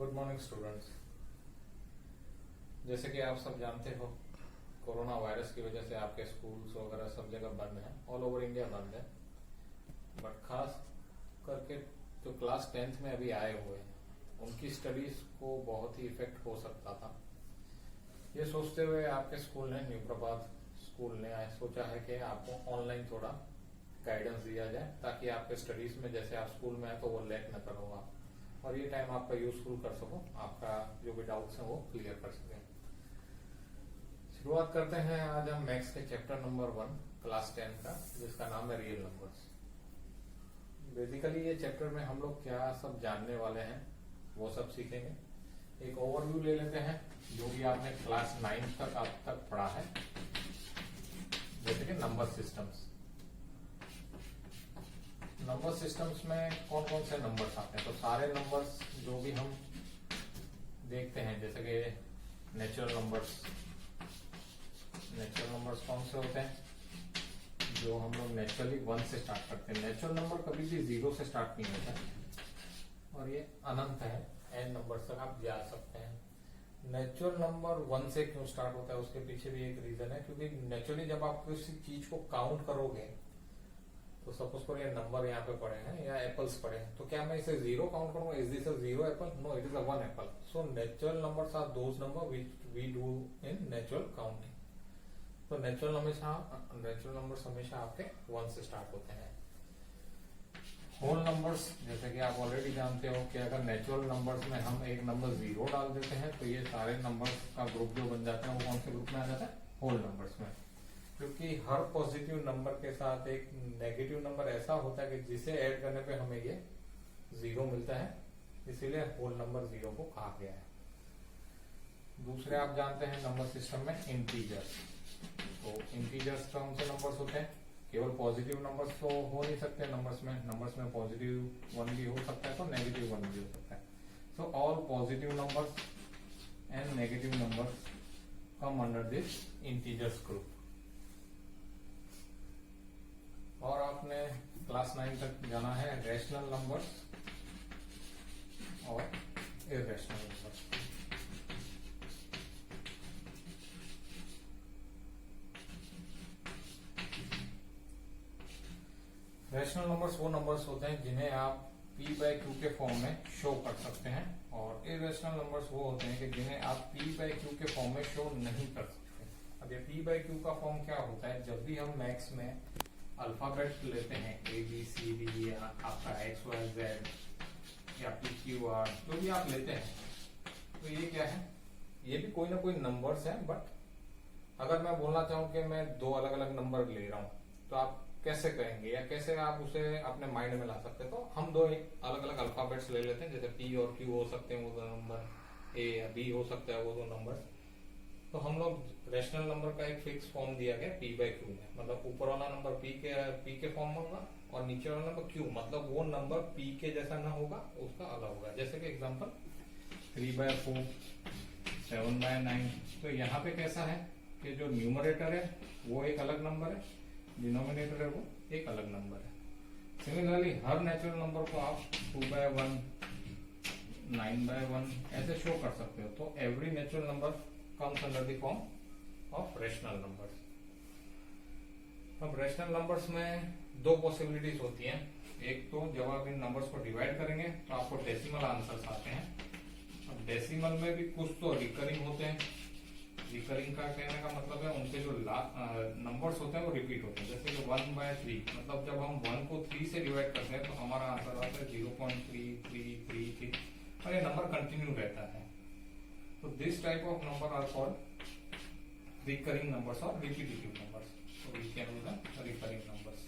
Good morning students. जैसे कि आप सब जानते हो, कोरोना वायरस की वजह से आपके स्कूल्स वगैरह सब जगह बंद हैं, ऑल ओवर इंडिया बंद है। बट खास करके जो क्लास 10th में अभी आए हुए हैं उनकी स्टडीज को बहुत ही इफेक्ट हो सकता था। ये सोचते हुए आपके स्कूल ने, न्यू प्रभात स्कूल ने सोचा है कि आपको ऑनलाइन थोड़ा गाइडेंस दिया जाए ताकि आपके स्टडीज में जैसे आप स्कूल में आए तो वो लैक न करो आप, और ये टाइम आपका यूजफुल कर सको, आपका जो भी डाउट्स हैं वो क्लियर कर सकें। शुरुआत करते हैं आज हम मैथ्स के चैप्टर नंबर 1 क्लास 10 का, जिसका नाम है रियल नंबर्स। बेसिकली ये चैप्टर में हम लोग क्या सब जानने वाले हैं वो सब सीखेंगे। एक ओवरव्यू ले लेते हैं जो भी आपने क्लास 9 तक अब तक पढ़ा है, जैसे कि नंबर सिस्टम्स। नंबर सिस्टम्स में कौन कौन से नंबर्स आते हैं, तो सारे नंबर्स जो भी हम देखते हैं, जैसे कि नेचुरल नंबर्स कौन से होते हैं, जो हम लोग नेचुरली 1 से स्टार्ट करते हैं। नेचुरल नंबर कभी भी 0 से स्टार्ट नहीं होता और ये अनंत है, n नंबर तक आप जा सकते हैं। नेचुरल नंबर 1 से क्यों स्टार्ट होता है उसके पीछे भी एक रीजन है, क्योंकि नेचुरली जब आप किसी चीज को काउंट करोगे तो सपोज करो ये नंबर यहाँ पे पड़े हैं या एप्पल्स पड़े हैं, तो क्या मैं इसे 0 काउंट करूंगा? Is this a 0 apple? No, it is a 1 apple. So natural numbers are those number which we do in natural counting. तो नेचुरल नंबर्स हमेशा आपके 1 से स्टार्ट होते हैं। होल नंबर्स, जैसे कि आप ऑलरेडी जानते हो कि अगर नेचुरल नंबर्स में हम एक नंबर 0 डाल देते हैं तो ये सारे नंबर्स का ग्रुप जो बन जाता है वो कौन से ग्रुप में आ जाता है? होल नंबर्स में। क्योंकि हर पॉजिटिव नंबर के साथ एक नेगेटिव नंबर ऐसा होता है कि जिसे ऐड करने पे हमें ये 0 मिलता है, इसीलिए होल नंबर 0 को कहा गया है। दूसरे आप जानते हैं नंबर सिस्टम में इंटीजर्स। तो इंटीजर्स कौन से नंबर्स होते हैं? केवल पॉजिटिव नंबर्स तो हो नहीं सकते नंबर्स में पॉजिटिव 1 भी हो सकता है तो नेगेटिव 1 भी हो सकता है। So all positive numbers and negative numbers come under this integers group. और आपने क्लास 9 तक जाना है रैशनल नंबर्स और इररेशनल नंबर्स। रैशनल नंबर्स वो नंबर्स होते हैं जिन्हें आप p/q के फॉर्म में शो कर सकते हैं, और इररेशनल नंबर्स वो होते हैं कि जिन्हें आप p/q के फॉर्म में शो नहीं कर सकते। अब ये p/q का फॉर्म क्या होता है? जब भी हम मैथ्स में अल्फाबेट लेते हैं ABCD या आपका XYZ या PQR, जो भी आप लेते हैं, तो ये क्या है? ये भी कोई ना कोई नंबर्स है। बट अगर मैं बोलना चाहूं कि मैं 2 अलग अलग नंबर ले रहा हूं तो आप कैसे कहेंगे या कैसे आप उसे अपने माइंड में ला सकते हैं? तो हम 2 अलग अलग अल्फाबेट्स ले लेते हैं, जैसे P और Q हो सकते हैं वो 2 नंबर, A या B हो सकता है वो 2 नंबर। तो हम लोग रैशनल नंबर का एक फिक्स फॉर्म दिया गया p/q में, मतलब ऊपर वाला नंबर p के फॉर्म में होगा और नीचे वाला नंबर q, मतलब वो नंबर p के जैसा ना होगा, उसका अलग होगा। जैसे कि एग्जांपल 3/4, 7/9। तो यहाँ पे कैसा है कि जो न्यूमरेटर है वो एक अलग नंबर है, डिनोमिनेटर है वो एक अलग नंबर है। सिमिलरली हर नेचुरल नंबर को आप 2/1, 9/1 ऐसे शो कर सकते हो। तो every natural number comes under the form of rational numbers। अब रैशनल नंबर्स में 2 पॉसिबिलिटीज होती हैं। एक तो जब आप इन नंबर्स को डिवाइड करेंगे तो आपको डेसिमल आंसर्स आते हैं। अब डेसिमल में भी कुछ तो रिकरिंग होते हैं। रिकरिंग का कहने का मतलब है उनके जो नंबर्स होते हैं वो रिपीट होते हैं। जैसे कि 1/3, मतलब जब हम 1 को 3 से डिवाइड करते हैं तो हमारा आंसर आता है 0.3333, और ये नंबर कंटिन्यू रहता है। So this type of number are called recurring numbers or repetitive numbers. So we can do the recurring numbers.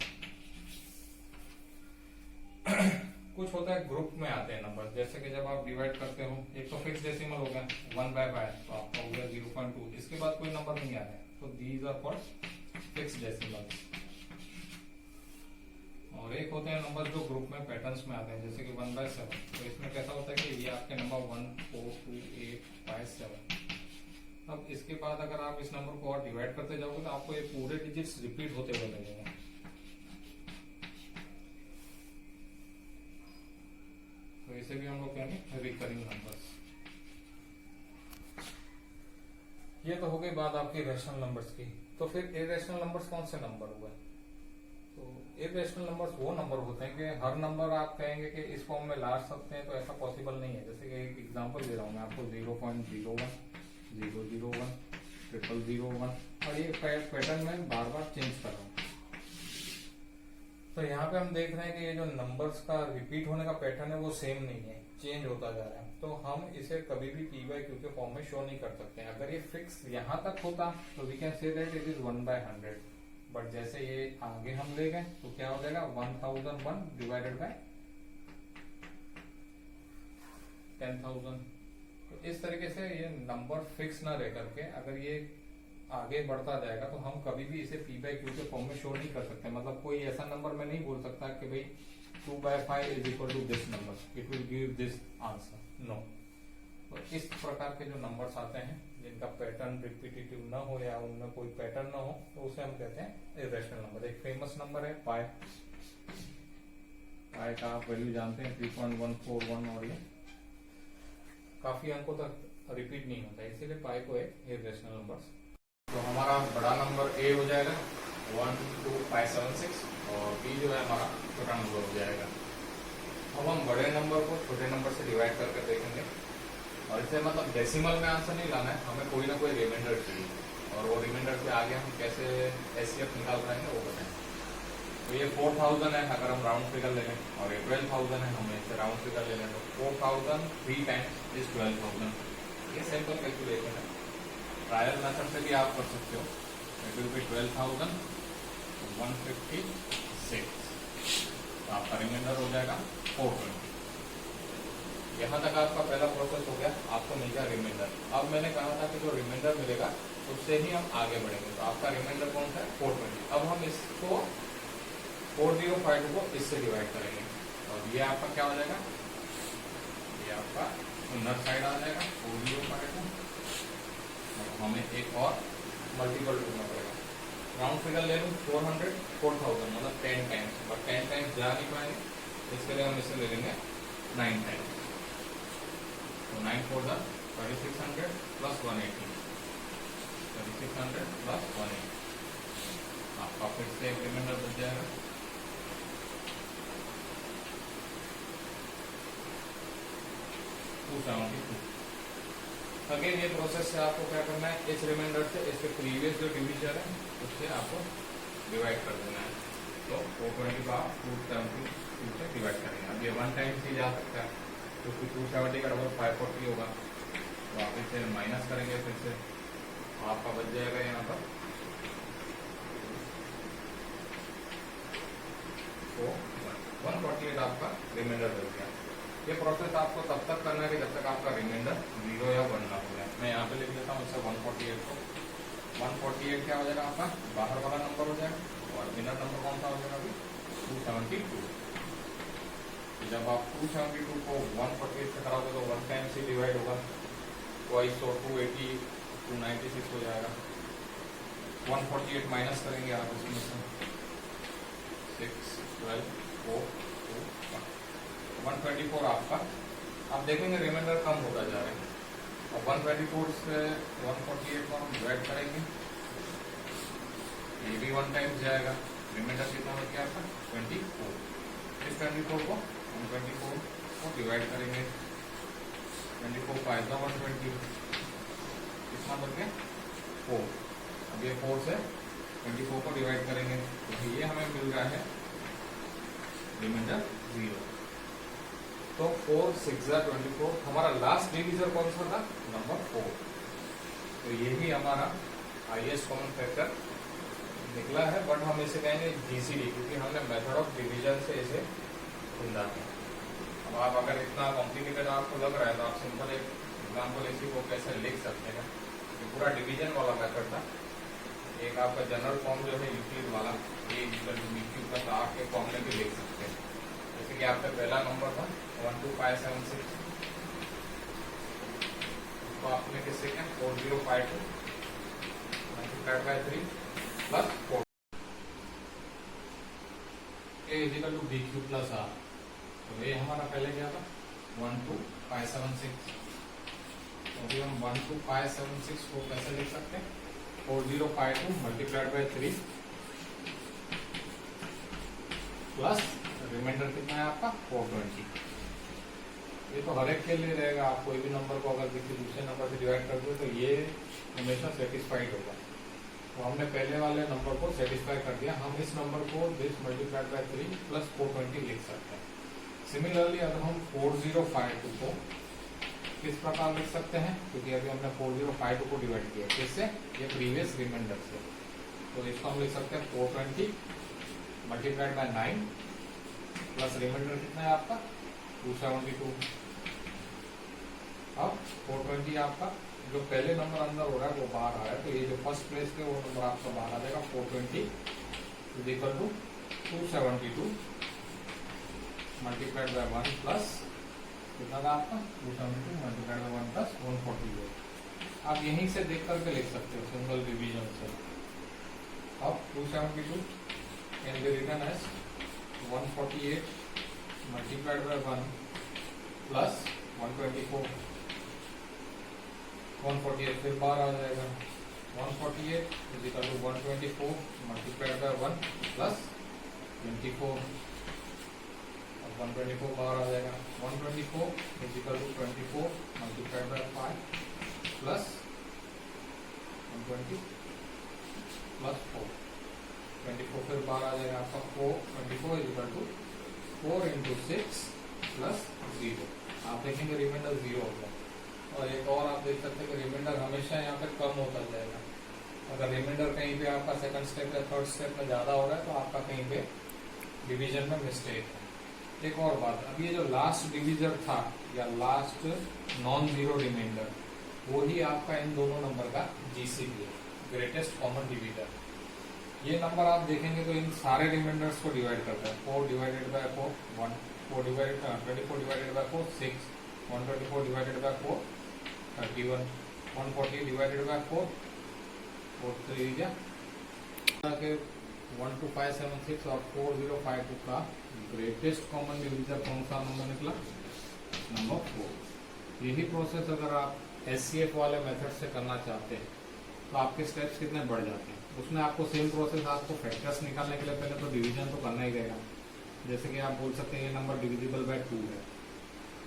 कुछ होता है ग्रुप में आते हैं नंबर, जैसे कि जब आप डिवाइड करते हो, एक तो फिक्स डेसिमल हो गया 1/5, तो आपका हो गया 0.2, इसके बाद कोई नंबर नहीं आ रहा है, तो these are called fixed decimals। और एक होते हैं नंबर जो ग्रुप में पैटर्न्स में आते हैं, जैसे कि 1/7। तो इसमें कैसा होता है कि ये आपके नंबर 1, 4, 2, 8, 5, 7। अब इसके बाद अगर आप इस नंबर को और डिवाइड करते जाओगे तो आपको ये पूरे डिजिट्स रिपीट होते हुए लगेंगे। तो इसे भी हम लोग कहेंगे रिकरिंग नंबर्स। ये तो हो गई बात आपकी रैशनल नंबर्स की। तो फिर इरेशनल नंबर्स कौन से नंबर हुए? तो इरेशनल नंबर्स वो नंबर होते हैं कि हर नंबर आप कहेंगे कि इस फॉर्म में ला सकते हैं, तो ऐसा पॉसिबल नहीं है। जैसे कि एक एग्जांपल दे रहा हूँ मैं आपको, 0.01, 001, 0001, और ये पैटर्न में बार बार चेंज कर रहा हूँ। तो यहाँ पे हम देख रहे हैं कि ये जो नंबर्स का रिपीट होने का पैटर्न है वो सेम नहीं है, चेंज होता जा रहा है। तो हम इसे कभी भी पी बाई क्यू के फॉर्म में शो नहीं कर सकते हैं। अगर ये फिक्स यहाँ तक होता तो we can say that it is 1/100, but जैसे ये आगे हम ले गए तो क्या हो जाएगा, 1001 डिवाइडेड बाय 10,000। तो इस तरीके से ये नंबर फिक्स ना रह करके अगर ये आगे बढ़ता जाएगा तो हम कभी भी इसे पी बाई क्यू के फॉर्म में शो नहीं कर सकते। मतलब कोई ऐसा नंबर मैं नहीं बोल सकता कि भाई 2/5 is equal to this number, it will give this answer, no. तो इस प्रकार के जो नंबर्स आते हैं जिनका पैटर्न रिपीटेटिव ना हो या उनमें कोई पैटर्न ना हो, तो उसे हम कहते हैं इरेशनल नंबर। एक फेमस नंबर है पाई। पाई का आप वैल्यू जानते हैं 3.141, और ये काफी अंकों तक रिपीट नहीं होता है, इसीलिए पाई को एक इरेशनल नंबर। तो हमारा बड़ा नंबर ए हो जाएगा 12576, और बी जो है हमारा छोटा नंबर हो जाएगा। अब हम बड़े नंबर को छोटे नंबर से डिवाइड करके देखेंगे, और इसे मतलब डेसिमल में आंसर नहीं लाना है, हमें कोई ना कोई रिमाइंडर चाहिए, और वो रिमाइंडर से आगे हम कैसे एचसीएफ निकाल पाएंगे वो बताएंगे। तो ये 4000 है अगर हम राउंड फिगर ले लें, और ये 12,000 है, हमें इसे राउंड फिगर ले लें तो 4000 3 टाइम्स इज 12,000। ये सिंपल कैलकुलेशन है, ट्रायल मेथड से भी आप कर सकते हो। It will be 12,156। तो आपका रिमाइंडर हो जाएगा 420। यहाँ तक आपका पहला प्रोसेस हो गया, आपको मिल गया रिमाइंडर। अब मैंने कहा था कि जो रिमाइंडर मिलेगा उससे ही हम आगे बढ़ेंगे। तो आपका रिमाइंडर कौन सा है, 420। अब हम इसको 405 को इससे डिवाइड करेंगे, और ये आपका क्या हो जाएगा, ये आपका उन्नत साइड आ जाएगा 405 को। हमें एक और मल्टीपल ढूंढना पड़ेगा। राउंड फिगर ले लूँ 400, 4000 मतलब 10 टाइम्स, बट 10 टाइम्स जा नहीं पाएंगे, इसके लिए हम इसे ले लेंगे 9 टाइम्स। तो 9 4 3600 प्लस 180, 3600 प्लस 180, आपका फिर से एक रिमाइंडर बच जाएगा 272। अगेन ये प्रोसेस से आपको क्या करना है, इस रिमाइंडर से इसके प्रीवियस जो डिवीजन है उससे आपको डिवाइड कर देना है। तो 420 का 272 से डिवाइड करेंगे। अब ये 1 टाइम्स ही जा सकता है, क्योंकि 270 का डबल 540 होगा। तो आप इसे माइनस करेंगे फिर से, आपका बच जाएगा यहाँ पर 148 आपका रिमाइंडर बच गया। ये प्रोसेस आपको तब तक करना है कि जब तक आपका रिमाइंडर 0 या 1 ना हो जाए। मैं यहाँ पे लिख देता हूँ इससे 148 को। 148 क्या हो जाएगा आपका, बाहर वाला नंबर हो जाएगा, और इनर नंबर कौन सा हो जाएगा अभी, 272। जब आप 272 को 148 से कराओगे तो 1 टाइम से डिवाइड होगा, ट्वाइस तो 280, 296 हो जाएगा। 148 माइनस करेंगे आप इसमें से 6, 12, 4, 2, 124 आपका। आप देखेंगे रिमाइंडर कम होता जा रहा है। अब 124 से 148 को हम डिवाइड करेंगे, ये भी 1 टाइम जाएगा। रिमाइंडर कितना बच गया आपका 24। इस 24 को हम 24 को डिवाइड करेंगे, 24 5 120, कितना बच गया 4। अब ये 4 से 24 को डिवाइड करेंगे तो ये हमें मिल रहा है रिमाइंडर 0। तो 4 6 24, हमारा लास्ट डिवीजर कौन सा था, नंबर 4। तो ये भी हमारा हाईएस्ट कॉमन फैक्टर निकला है, बट हम इसे कहेंगे जीसीडी, क्योंकि हमने मेथड ऑफ डिवीजन से इसे ढूंढा है। अब आप अगर इतना कॉम्प्लिकेटेड आपको लग रहा है तो आप सिंपल एक एग्जाम्पल इसी को कैसे लिख सकते हैं। ये पूरा डिवीजन वाला मेथड था। एक आपका जनरल फॉर्म जो है यूक्लिड वाला, a = b³ का, आप के फॉर्म में भी लिख सकते हैं। जैसे कि आपका पहला नंबर था 12576, तो आपने किससे किया 4052 multiplied by 3 plus 4, a = b³ plus r। तो ये हमारा पहले क्या था 12576, अभी हम 12576 को कैसे लिख सकते हैं, 4052 मल्टीप्लाइड बाय 3 प्लस रिमाइंडर कितना है आपका 420। ये तो हर एक के लिए रहेगा, आप कोई भी नंबर को अगर किसी दूसरे नंबर से डिवाइड कर दो तो ये हमेशा सेटिस्फाइड होगा। तो हमने पहले वाले नंबर को सेटिस्फाई कर दिया, हम इस नंबर को दिस मल्टीप्लाइड बाय 3 प्लस 420 लिख सकते हैं। सिमिलरली अगर हम 4052 को किस प्रकार लिख सकते हैं, क्योंकि अभी हमने 4052 को डिवाइड किया किससे, ये प्रीवियस रिमाइंडर से, तो इसको हम लिख सकते हैं 420 मल्टीप्लाइड बाय 9 प्लस रिमाइंडर कितना है आपका 272। अब 420 आपका जो पहले नंबर अंदर हो रहा है वो बाहर आ रहा है, तो ये जो फर्स्ट प्लेस पे वो नंबर आपका बाहर आ जाएगा 420 is equal to 272 multiplied by 1 plus कितना था आपका 272 मल्टीप्लाइड बाय 1 प्लस 148। आप यहीं से देख करके लिख सकते हो सिंगल डिवीजन से। अब 272 can be written as 148 multiplied by 1 plus 124। 148 फिर बाहर आ जाएगा 148 is equal to 124 multiplied by 1 plus 24। 124 बाहर आ जाएगा 124 is equal to 24 multiplied by 5 plus 120 plus 4। 24 फिर बाहर आ जाएगा आपका 24 is equal to 4 into 6 plus 0। आप देखेंगे रिमाइंडर 0 होगा। और एक और आप देख सकते हैं कि रिमाइंडर हमेशा यहाँ पे कम होता जाएगा। अगर रिमाइंडर कहीं पे आपका सेकंड स्टेप या थर्ड स्टेप में ज्यादा हो रहा है तो आपका कहीं पे डिवीजन में मिस्टेक है। एक और बात, अब ये जो लास्ट डिविजर था या लास्ट नॉन जीरो रिमाइंडर, वो ही आपका इन दोनों नंबर का जीसीडी है, ग्रेटेस्ट कॉमन डिविजर। ये नंबर आप देखेंगे तो इन सारे रिमाइंडर्स को डिवाइड करता है। 4 divided by 4 1, 4 divided 24 divided by 4 6, 124 divided by 4 31, 140 divided by 4 3 जा के 12576 और 4052 का ग्रेटेस्ट कॉमन डिविजर कौन सा नंबर निकला, नंबर 4। यही प्रोसेस अगर आप एचसीएफ वाले मेथड से करना चाहते हैं तो आपके स्टेप्स कितने बढ़ जाते हैं। उसमें आपको सेम प्रोसेस, आपको फैक्टर्स निकालने के लिए पहले तो डिवीजन तो करना ही रहेगा। जैसे कि आप बोल सकते हैं ये नंबर डिविजिबल बाय 2 है,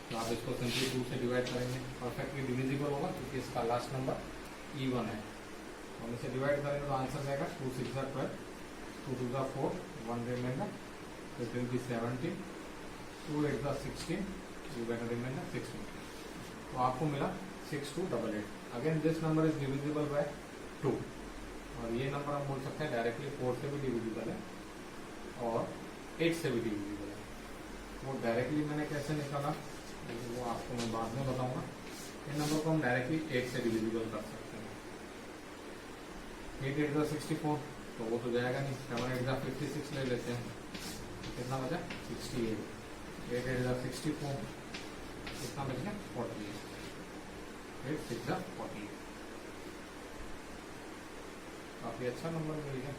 तो आप इसको सिंपली 2 से डिवाइड करेंगे, परफेक्टली डिविजिबल होगा क्योंकि इसका लास्ट नंबर E1 है। हम इसे डिवाइड करेंगे तो आंसर जाएगा 2 6 12, 2 2 4, 1 reminder, it will be 17, 2 8 16, you get a remainder 16। तो आपको मिला 6288। Again this number is divisible by 2, और ये नंबर हम बोल सकते हैं डायरेक्टली 4 से भी डिविजिबल है और 8 से भी डिविजिबल है। वो डायरेक्टली मैंने कैसे निकाला वो आपको मैं बाद में बताऊंगा। इन नंबर को हम डायरेक्टली 8 से डिविजिबल कर सकते हैं। 8 8 64, तो वो तो जाएगा नहीं। 7 8 56 ले लेते हैं, कितना बचा 68। 8 8 64, कितना बच गया 48। 8 6 48, काफी अच्छा नंबर मिल गया।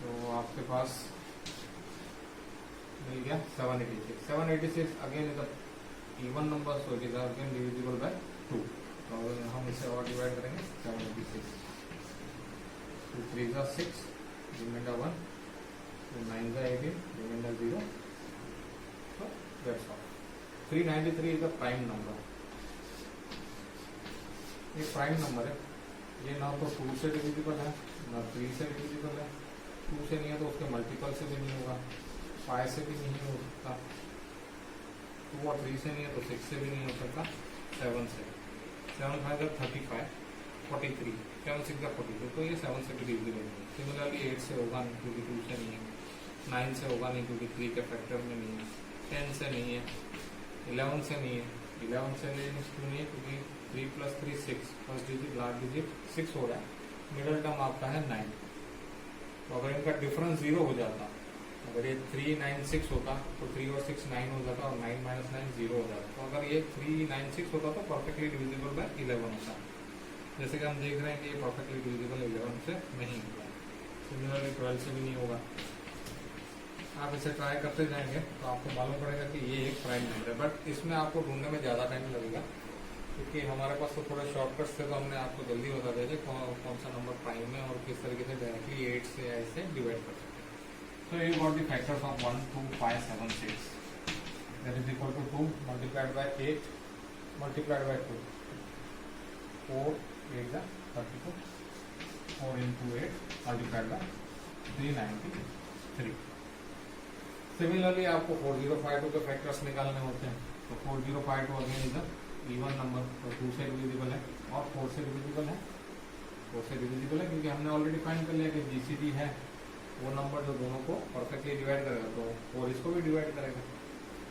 तो आपके पास मिल गया 786। 786 again is even number, so it is again divisible by 2। तो हम इसे और डिवाइड करेंगे 786, 2 3 6, reminder 1, 2 9 18, reminder 0। So that's all। 393 is a prime number। ये प्राइम नंबर है, ये ना तो 2 से डिविजिबल है ना 3 से डिविजिबल है। 2 से नहीं है तो उसके मल्टीपल से भी नहीं होगा, 5 से भी नहीं हो सकता, 2 और 3 से नहीं है तो 6 से भी नहीं हो सकता, 7 से। 7 5 35, 43, 7 6 42, तो ये 7 से भी डिविजिबल नहीं है। सिमिलरली 8 से होगा नहीं क्योंकि 2 से नहीं है, 9 से होगा नहीं क्योंकि 3 के फैक्टर में नहीं है, 10 से नहीं है, 11 से नहीं है। 11 से क्यों नहीं है क्योंकि 3 + 3 6, फर्स्ट डिजिट लास्ट डिजिट 6 हो रहा है, मिडिल टर्म आपका है 9। तो अगर इनका डिफरेंस 0 हो जाता, अगर ये 3 9 6 होता तो 3 और 6 9 हो जाता और 9 - 9 0 हो जाता। तो अगर ये 3 9 6 होता तो परफेक्टली डिविजिबल बाय 11 होता। जैसे कि हम देख रहे हैं कि ये परफेक्टली डिविजिबल 11 से नहीं होगा, सिमिलरली 12 से भी नहीं होगा। आप इसे ट्राई करते जाएंगे तो आपको मालूम पड़ेगा कि ये एक प्राइम नंबर है, बट इसमें आपको ढूंढने में ज़्यादा टाइम लगेगा। क्योंकि हमारे पास तो थोड़े शॉर्टकट्स थे तो हमने आपको जल्दी बता दिया थे कौन सा नंबर प्राइम है और किस तरीके से डायरेक्टली 8 से ऐसे डिवाइड कर सकते हैं। So you got the factors of 1, 2, 5, 7, 6. That is equal to 2 multiplied by 8 multiplied by 2. 4, 8 is 32. 4 into 8 multiplied by 393. Similarly, आपको 4052 के फैक्टर्स निकालने होते हैं। तो 4052 अगेन इज इवन नंबर, तो 2 से डिविजिबल है और 4 से डिविजिबल है। 4 से डिविजिबल है क्योंकि हमने ऑलरेडी फाइंड कर लिया कि जीसीडी है वो नंबर जो दोनों को परफेक्टली डिवाइड करेगा, तो 4 इसको भी डिवाइड करेगा।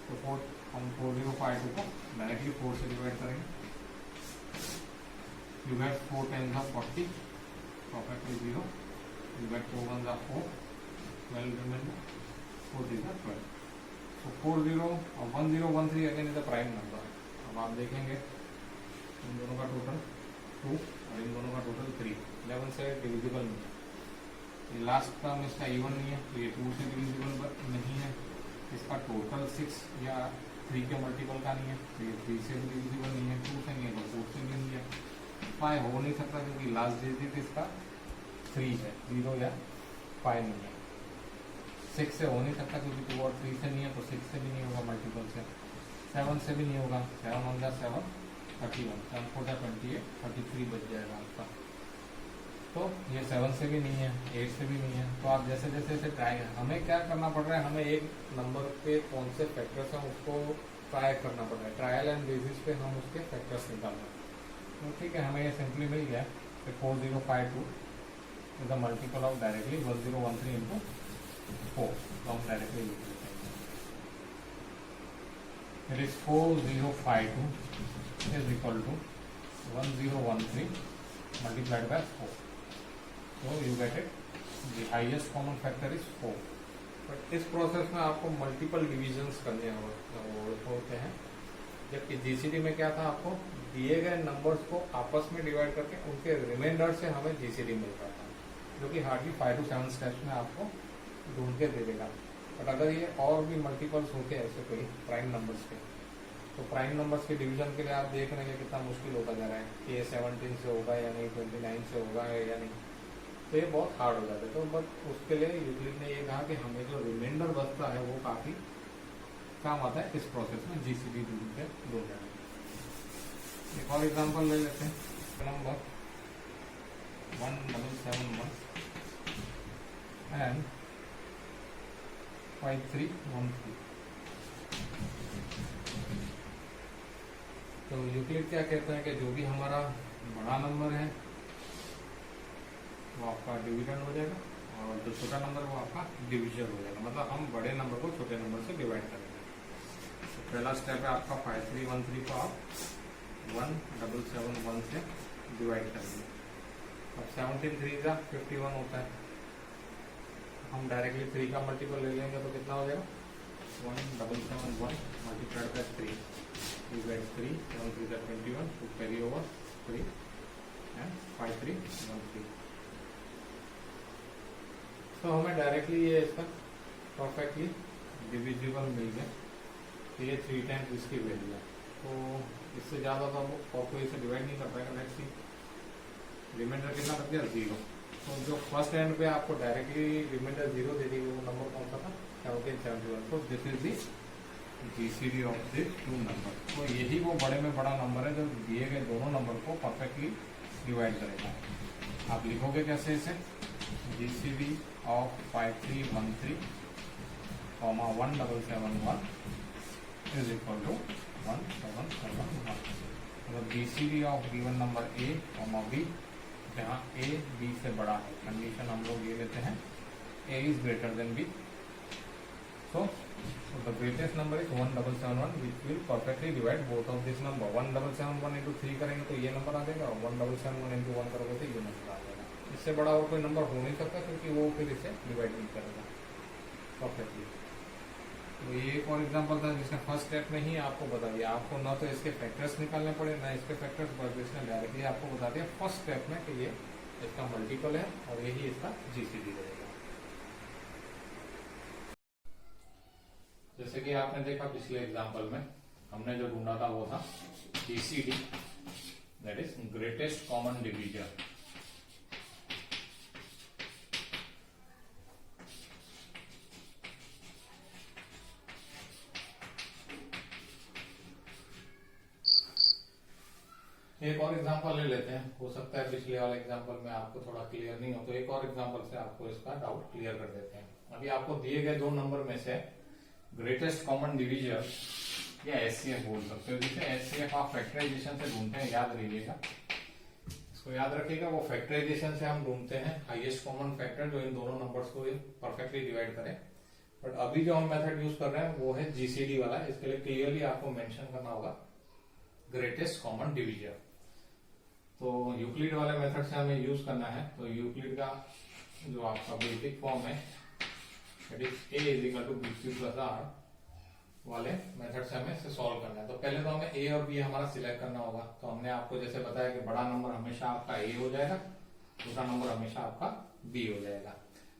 तो 4 हम 4052 को डायरेक्टली 4 से डिवाइड करेंगे। You get 4 10 40 perfectly 0, you get 4 1 4 12 remainder 4 3 12। तो 40 और 1013 again is the prime number. अब आप देखेंगे इन दोनों का टोटल 2 और इन दोनों का टोटल 3, 11 से डिविजिबल नहीं है। ये लास्ट टर्म इसका इवन नहीं है तो ये 2 से डिविजिबल नहीं है। इसका टोटल 6 या 3 के मल्टीपल का नहीं है तो ये 3 से भी डिविजिबल नहीं है, 2 से नहीं है तो 4 से भी नहीं है। 5 हो नहीं सकता क्योंकि लास्ट डिजिट इसका 3 है, 0 या 5 नहीं है। 6 से हो नहीं सकता क्योंकि 2 और 3 से नहीं है तो 6 से भी नहीं होगा मल्टीपल से। 7 से भी नहीं होगा, 7 1 7 31, 7 4 28, 33 बच जाएगा आपका। तो ये 7 से भी नहीं है, 8 से भी नहीं है। तो आप जैसे जैसे इसे ट्राई, हमें क्या करना पड़ रहा है, हमें एक नंबर पे कौन से फैक्टर्स हैं उसको ट्राई करना पड़ रहा है। ट्रायल एंड बेसिस पे हम उसके फैक्टर्स निकाल रहे हैं। तो ठीक है, हमें ये सिंपली मिल गया कि 4052 is the multiple of directly 1013 into 4। तो हम डायरेक्टली लिख लेते हैं। It is 4052 is equal to 1013 multiplied by 4. So you get it. The highest common factor is 4. But इस प्रोसेस में आपको मल्टीपल डिविजन्स करने होते हैं, जबकि जीसीडी में क्या था, आपको दिए गए नंबर्स को आपस में डिवाइड करके उनके रिमाइंडर से हमें जीसीडी मिल रहा था, जो कि हार्डली 5 to 7 स्टेप्स में आपको ढूंढ के दे देगा। बट अगर ये और भी मल्टीपल्स होते हैं ऐसे कोई प्राइम नंबर्स के, तो प्राइम नंबर्स के डिवीजन के लिए आप देख रहे हैं कितना मुश्किल होता जा रहा है कि ये 17 से होगा या नहीं, 29 से होगा या नहीं, तो ये बहुत हार्ड हो जाता है। तो बट उसके लिए यूक्लिड ने ये कहा कि हमें जो रिमाइंडर बचता है वो काफ़ी काम आता है इस प्रोसेस में जीसीडी के ढूंढने में। एक और एग्जांपल ले लेते हैं, नंबर 1771 एंड 5313। तो यूक्लिड क्या कहता है कि जो भी हमारा बड़ा नंबर है वो आपका डिवीजन हो जाएगा और जो छोटा नंबर वो आपका डिविजन हो जाएगा। मतलब हम बड़े नंबर को छोटे नंबर से डिवाइड करेंगे। तो पहला स्टेप है आपका 5313 को आप 1771 से डिवाइड करेंगे। अब 17 3 का 51 होता है, हम डायरेक्टली 3 का मल्टीपल ले लेंगे तो कितना हो जाएगा 1771 multiplied by 3, you get 3, 7 3 is 21, to carry over 3 and 5313। तो हमें डायरेक्टली ये इसका परफेक्टली डिविजिबल मिल गया, तो ये 3 टाइम्स इसकी वैल्यू है। तो इससे ज़्यादा तो और कोई इसे डिवाइड नहीं कर पाएगा। लेट्स सी रिमाइंडर कितना बच गया 0। तो जो फर्स्ट एंड पे आपको डायरेक्टली रिमाइंडर 0 दे देगी वो नंबर कौन सा था 1771। तो this is the GCD of this 2 number. तो यही वो बड़े में बड़ा नंबर है जो दिए गए दोनों नंबर को परफेक्टली डिवाइड करेगा। आप लिखोगे कैसे इसे, GCD of 5313 1771 is equal to 1771। मतलब GCD of given number A B, जहाँ ए बी से बड़ा है, कंडीशन हम लोग ये लेते हैं A is greater than B. So the greatest number is 1771 which will perfectly divide both of this number. 1771 into 3 करेंगे तो ये नंबर आ जाएगा और 1771 इंटू 1 करोगे तो ये नंबर आ जाएगा। इससे बड़ा और कोई नंबर हो नहीं सकता क्योंकि वो फिर इसे डिवाइड नहीं करेगा परफेक्टली। तो ये एक और एग्जांपल था जिसने फर्स्ट स्टेप में ही आपको बता दिया, आपको ना तो इसके फैक्टर्स निकालने पड़े ना इसके फैक्टर्स, बट इसने डायरेक्टली आपको बता दिया फर्स्ट स्टेप में कि ये इसका मल्टीपल है और यही इसका जीसीडी रहेगा। जैसे कि आपने देखा पिछले एग्जांपल में हमने जो ढूंढा था वो था GCD that is greatest common divisor. एक और एग्जांपल ले लेते हैं, हो सकता है पिछले वाले एग्जांपल में आपको थोड़ा क्लियर नहीं हो, तो एक और एग्जांपल से आपको इसका डाउट क्लियर कर देते हैं। अभी आपको दिए गए दो नंबर में से ग्रेटेस्ट कॉमन डिवीजर या एचसीएफ बोल सकते हो, जिसे एचसीएफ आप फैक्टराइजेशन से ढूंढते हैं, याद रखिएगा, इसको याद रखिएगा। वो फैक्टराइजेशन से हम ढूंढते हैं हाईएस्ट कॉमन फैक्टर जो इन दोनों नंबर्स को परफेक्टली डिवाइड करे। बट अभी जो हम मेथड यूज कर रहे हैं वो है जीसीडी वाला, इसके लिए क्लियरली आपको मेंशन करना होगा ग्रेटेस्ट कॉमन डिवीजर। तो यूक्लिड वाले मेथड से हमें यूज करना है, तो यूक्लिड का जो आपका बेसिक फॉर्म है that is a is equal to B Q plus R वाले मेथड से हमें इसे सॉल्व करना है। तो पहले तो हमें a और b हमारा सिलेक्ट करना होगा। तो हमने आपको जैसे बताया कि बड़ा नंबर हमेशा आपका a हो जाएगा, दूसरा नंबर हमेशा आपका b हो जाएगा।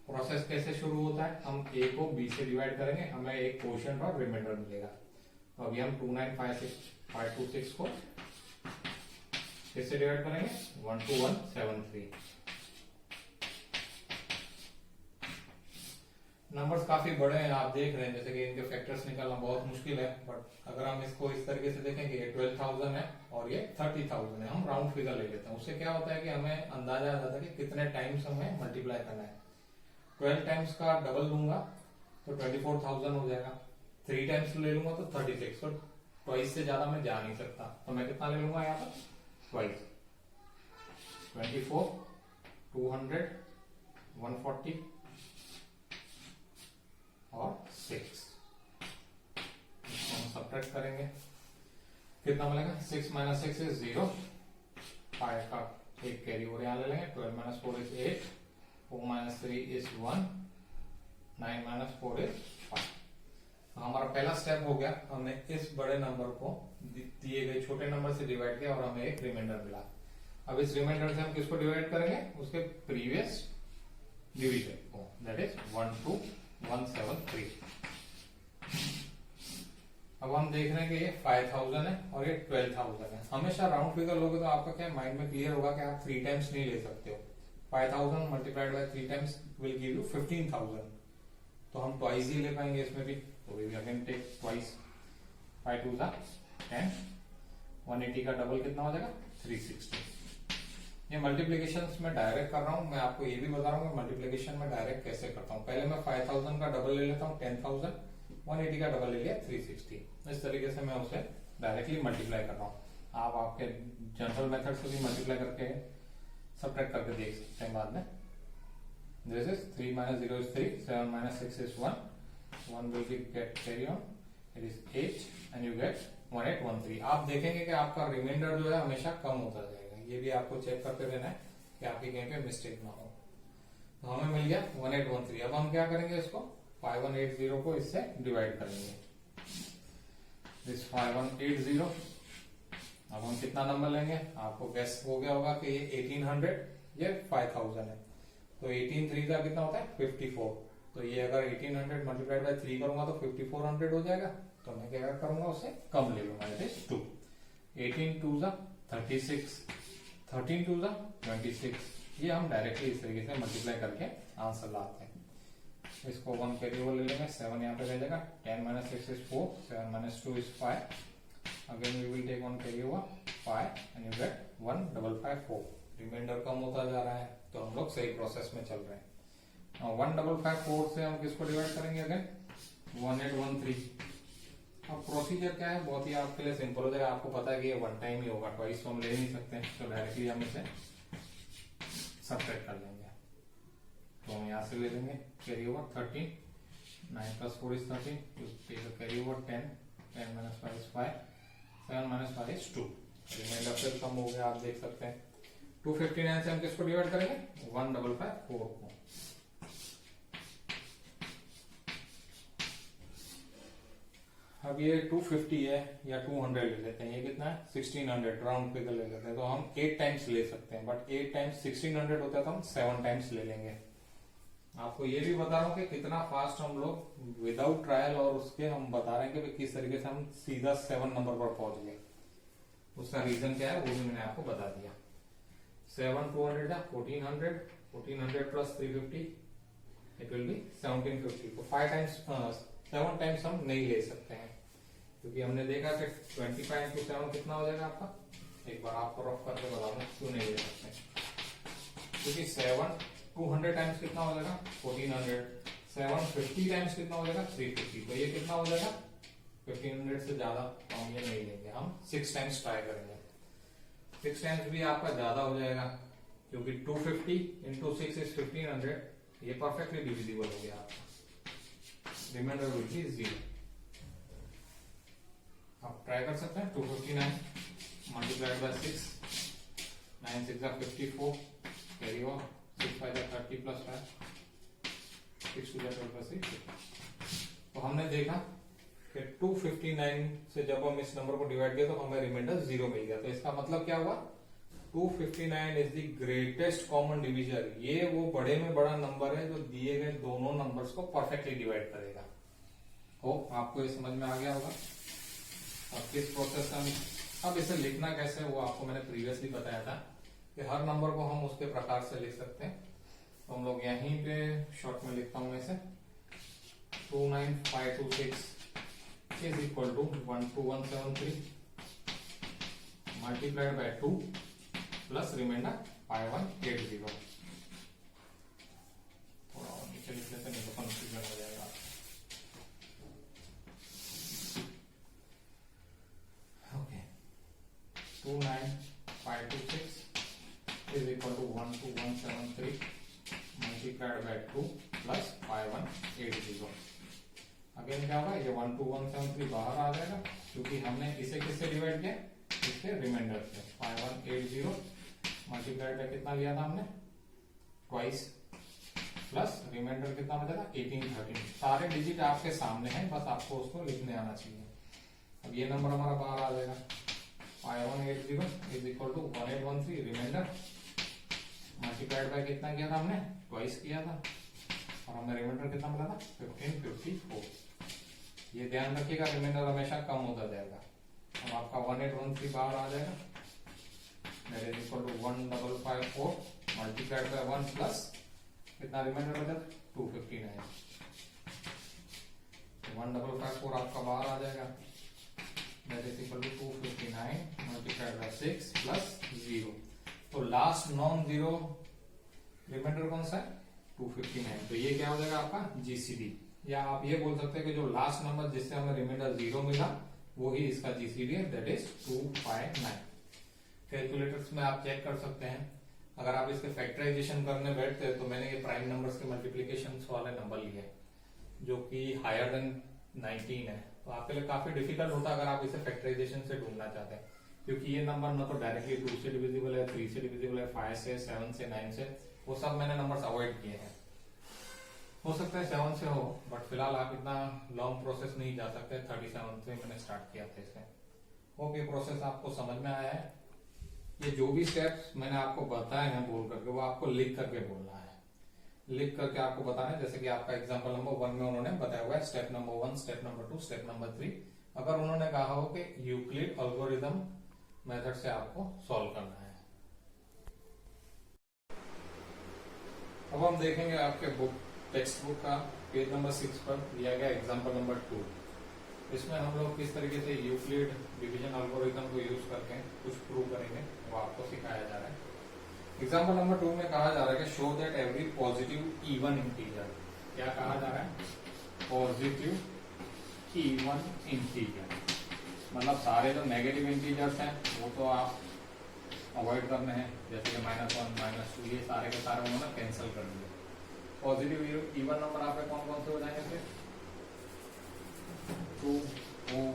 प्रोसेस कैसे शुरू होता है, हम a को b से डिवाइड करेंगे, हमें एक क्वोशिएंट और रिमाइंडर मिलेगा। तो अभी हम 2956526 को किससे डिवाइड करेंगे, 12173। नंबर्स काफी बड़े हैं, आप देख रहे हैं, जैसे कि इनके फैक्टर्स निकालना बहुत मुश्किल है। बट अगर हम इसको इस तरीके से देखें कि ये 12,000 है और ये 30,000 है, हम राउंड फिगर ले लेते हैं, उससे क्या होता है कि हमें अंदाजा आ जाता है कि कितने टाइम्स हमें मल्टीप्लाई करना है। 12 टाइम्स का डबल लूंगा तो 24,000 हो जाएगा, 3 टाइम्स ले लूंगा तो 36, तो ट्वाइस से ज्यादा मैं जा नहीं सकता। तो मैं कितना ले लूंगा यहाँ पर, ट्वाइस, 24, 200, 140 और 6। इसको हम सब्ट्रैक्ट करेंगे, कितना मिलेगा, 6 माइनस 6 इज 0, 5 का एक कैरी ओवर यहाँ ले लेंगे, 12 minus 4 is 8, 4 minus 3 is 1, 9 minus 4 is 5। हमारा पहला स्टेप हो गया, हमने इस बड़े नंबर को दिए गए छोटे नंबर से डिवाइड किया और हमें एक रिमाइंडर मिला। अब इस रिमाइंडर से हम किसको डिवाइड करेंगे, उसके प्रीवियस डिवीजन को, दैट इज 12173। अब हम देख रहे हैं कि ये 5000 है और ये 12,000 है। हमेशा राउंड फिगर लोगे तो आपका क्या माइंड में क्लियर होगा कि आप 3 टाइम्स नहीं ले सकते हो। 5000 multiplied by 3 times will give you 15,000, तो हम ट्वाइस ही ले पाएंगे इसमें भी। तो वी अगेन टेक ट्वाइस, 5 2 10, 180 का डबल कितना हो जाएगा, 360। ये मल्टीप्लीकेशन में डायरेक्ट कर रहा हूं, मैं आपको ये भी बता रहा हूँ मल्टीप्लीकेशन में डायरेक्ट कैसे करता हूँ। पहले मैं 5000 का डबल ले लेता हूँ 10,000, 180 का डबल ले लिया 360। इस तरीके से मैं उसे डायरेक्टली मल्टीप्लाई कर रहा हूँ। आप आपके जनरल मेथड से भी मल्टीप्लाई करके सब्ट्रैक्ट करके देख सकते हैं बाद में। This is 3 minus 0 is 3, 7 minus 6 is 1, 1 will be get carry on, it is 8 and you get 1813। आप देखेंगे कि आपका रिमाइंडर जो है हमेशा कम होता जाएगा, ये भी आपको चेक करते रहना है कि आपकी कहीं पे मिस्टेक ना हो। तो हमें मिल गया 1813। अब हम क्या करेंगे, इसको 5180 को इससे डिवाइड करेंगे, दिस 5180। अब हम कितना नंबर लेंगे, आपको गैस हो गया होगा कि ये 1800, ये 5000 है, तो 18 3 का कितना होता है 54। तो ये अगर 1800 मल्टीप्लाइड बाय 3 करूंगा तो 5400 हो जाएगा। तो मैं क्या करूंगा, उससे कम ले लूंगा, इट इज 2। 18 2 36, 13 2 26। ये हम डायरेक्टली इस तरीके से मल्टीप्लाई करके आंसर लाते हैं। इसको 1 कैरी ओवर ले लेंगे, 7 यहाँ पे रह जाएगा, 10 minus 6 is 4, 7 minus 2 is 5, again we will take 1 carry over 5 and you get 1554। Remainder कम होता जा रहा है, तो हम लोग सही प्रोसेस में चल रहे हैं। 1554 से हम किसको डिवाइड करेंगे, अगेन 1813। अब प्रोसीजर क्या है, बहुत ही आपके लिए सिंपल हो जाएगा। आपको पता है कि ये 1 टाइम ही होगा, ट्वाइस तो हम ले नहीं सकते हैं, तो डायरेक्टली हम इसे सब्ट्रैक्ट कर लेंगे। तो हम यहाँ से ले लेंगे carry over 13, 9 plus 4 is 13, you take a carry over 10, 10 minus 5 is 5, 7 minus 5 is 2। Reminder फिर कम हो गया, आप देख सकते हैं। 259 से हम किसको डिवाइड करेंगे, 1554 को। अब ये 250 है या 200 ले लेते हैं, ये कितना है 1600, राउंड फिगर ले लेते हैं। तो हम 8 टाइम्स ले सकते हैं, बट 8 टाइम्स 1600 होता है तो हम 7 टाइम्स ले लेंगे। आपको ये भी बता रहा हूँ कि कितना फास्ट हम लोग विदाउट ट्रायल और उसके हम बता रहे हैं कि किस तरीके से हम सीधा 7 नंबर पर पहुंच गए। उसका रीजन क्या है वो भी मैंने आपको बता दिया। 7 200 था 1400, 1400 प्लस 350 इट विल बी 1750। तो 7 टाइम्स हम नहीं ले सकते हैं, क्योंकि हमने देखा कि 25 into 7 कितना हो जाएगा आपका। एक बार आपको रफ करके बताऊंगा क्यों नहीं ले सकते, क्योंकि 7 200 टाइम्स कितना हो जाएगा 1400, 750 टाइम्स कितना हो जाएगा 350। तो ये कितना हो जाएगा 1500 से ज्यादा, तो हम ये नहीं लेंगे, हम 6 टाइम्स ट्राई करेंगे। 6 टाइम्स भी आपका ज्यादा हो जाएगा, क्योंकि 250 into 6 is 1500, ये परफेक्टली डिविजिबल हो गया आपका, रिमाइंडर विल बी 0। आप ट्राई कर सकते हैं। 259 multiplied by 6, 9 6 54, carry over 6 5 30 plus 5, 6 2 12 plus 6। तो हमने देखा कि 259 से जब हम इस नंबर को डिवाइड किया तो हमें रिमाइंडर 0 मिल गया। तो इसका मतलब क्या हुआ, 259 is the greatest common division. ये वो बड़े में बड़ा नंबर है जो दिए गए दोनों नंबर्स को परफेक्टली डिवाइड करेगा। होप आपको ये समझ में आ गया होगा। अब किस प्रोसेस में अब इसे लिखना कैसे वो आपको मैंने प्रीवियसली बताया था कि हर नंबर को हम उसके प्रकार से लिख सकते हैं। तो हम लोग यहीं पे शॉर्ट में लिखता हूं इसे, 29526 is equal to 12173 multiplied by 2 plus remainder 5180। थोड़ा और नीचे लिख लेते नहीं तो कंफ्यूजन हो जाएगा। Okay, 29526 is equal to 12173 multiplied by 2 plus 5180। Again क्या होगा, ये 12173 बाहर आ जाएगा, क्योंकि हमने इसे किससे डिवाइड किया, इसके रिमाइंडर से। 5180 मल्टीप्लाइड बाय कितना लिया था हमने, ट्वाइस, प्लस रिमाइंडर कितना बचेगा 1813। सारे डिजिट आपके सामने हैं, बस आपको उसको लिखने आना चाहिए। अब ये नंबर हमारा बाहर आ जाएगा, 5180 is equal to 1813 remainder multiplied by कितना किया था हमने, ट्वाइस किया था, और हमें रिमाइंडर कितना मिला था 1554। ये ध्यान रखिएगा, रिमाइंडर हमेशा कम होता जाएगा। अब आपका 1813 बाहर आ जाएगा, that is equal to 1554 multiplied by 1 plus कितना रिमाइंडर बचा 259। 1554 आपका बाहर आ जाएगा, that is equal to 259 multiplied by 6 plus 0। तो लास्ट नॉन जीरो रिमाइंडर कौन सा है 259। तो ये क्या हो जाएगा आपका जीसीडी, या आप ये बोल सकते हैं कि जो लास्ट नंबर जिससे हमें रिमाइंडर 0 मिला वो ही इसका जीसीडी है, दैट इज 259। कैलकुलेटर्स में आप चेक कर सकते हैं। अगर आप इसके फैक्टराइजेशन करने बैठते हैं तो मैंने ये प्राइम नंबर्स के मल्टीप्लीकेशन वाले नंबर लिए जो कि हायर देन 19 है, तो आपके लिए काफी डिफिकल्ट होता है अगर आप इसे फैक्टराइजेशन से ढूंढना चाहते हैं, क्योंकि ये नंबर ना तो डायरेक्टली 2 से डिविजिबल है, 3 से डिविजिबल है, 5 से, 7 से, 9 से, वो सब मैंने नंबर्स अवॉइड किए हैं। हो सकता है 7 से हो, बट फिलहाल आप इतना लॉन्ग प्रोसेस नहीं जा सकते। 37 से मैंने स्टार्ट किया था इसे। होप ये प्रोसेस आपको समझ में आया है। ये जो भी स्टेप्स मैंने आपको बताए हैं बोल करके, वो आपको लिख करके बोलना है, लिख करके आपको बताना है। जैसे कि आपका एग्जाम्पल नंबर 1 में उन्होंने बताया हुआ है step number 1, step number 2, step number 3। अगर उन्होंने कहा हो कि यूक्लिड एल्गोरिथम मेथड से आपको सॉल्व करना है। अब हम देखेंगे आपके टेक्स्ट बुक का पेज नंबर 6 पर दिया गया एग्जाम्पल नंबर 2। इसमें हम लोग किस तरीके से यूक्लिड डिवीजन एल्गोरिथम को यूज करके कुछ प्रूव करेंगे वो आपको सिखाया जा रहा है। एग्जाम्पल नंबर 2 में कहा जा रहा है कि show that every positive even integer, क्या कहा जा रहा है, पॉजिटिव इवन इंटीजर, मतलब सारे जो नेगेटिव इंटीजर्स हैं वो तो आप अवॉइड करने हैं, जैसे कि -1, -2, ये सारे के सारे उन्होंने कैंसिल कर दिए। पॉजिटिव इवन नंबर आपके कौन कौन से हो जाएंगे फिर 2, 4,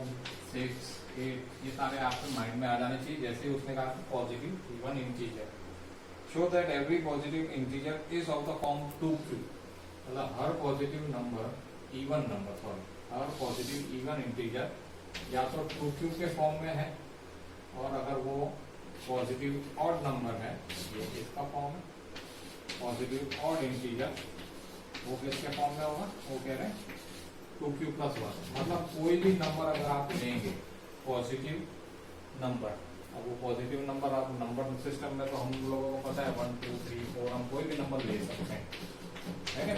6, 8, ये सारे आपके माइंड में आ जाने चाहिए। जैसे ही उसने कहा positive even integer, show that every positive integer is of the form 2q, मतलब हर positive number even number, sorry हर पॉजिटिव इवन इंटीजर या तो 2q के फॉर्म में है, और अगर वो पॉजिटिव ऑड नंबर है ये इसका फॉर्म है, पॉजिटिव ऑड इंटीजर वो किसके फॉर्म में होगा, वो कह रहे हैं 2q+1। मतलब कोई भी नंबर अगर आप लेंगे पॉजिटिव नंबर अब वो पॉजिटिव नंबर, आप नंबर सिस्टम में तो हम लोगों को पता है 1 2 3 4 हम कोई भी नंबर ले सकते हैं, है क्या?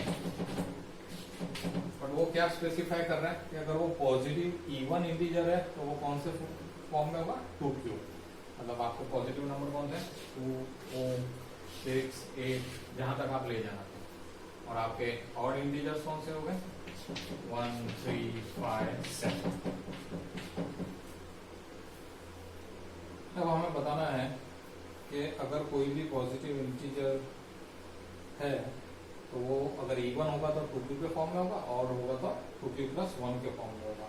बट वो क्या स्पेसिफाई कर रहा है कि अगर वो पॉजिटिव इवन इंटीजर है तो वो कौन से फॉर्म में होगा? 2q। मतलब आपको पॉजिटिव नंबर कौन से? 2 4 6 8 जहां तक आप ले जाना, और आपके ऑड इंटीजर्स कौन से हो गए? 1 3 5 7। अब हमें बताना है कि अगर कोई भी पॉजिटिव इंटीजर है तो वो अगर इवन होगा तो 2q के फॉर्म में होगा, और होगा तो 2q प्लस 1 के फॉर्म में होगा।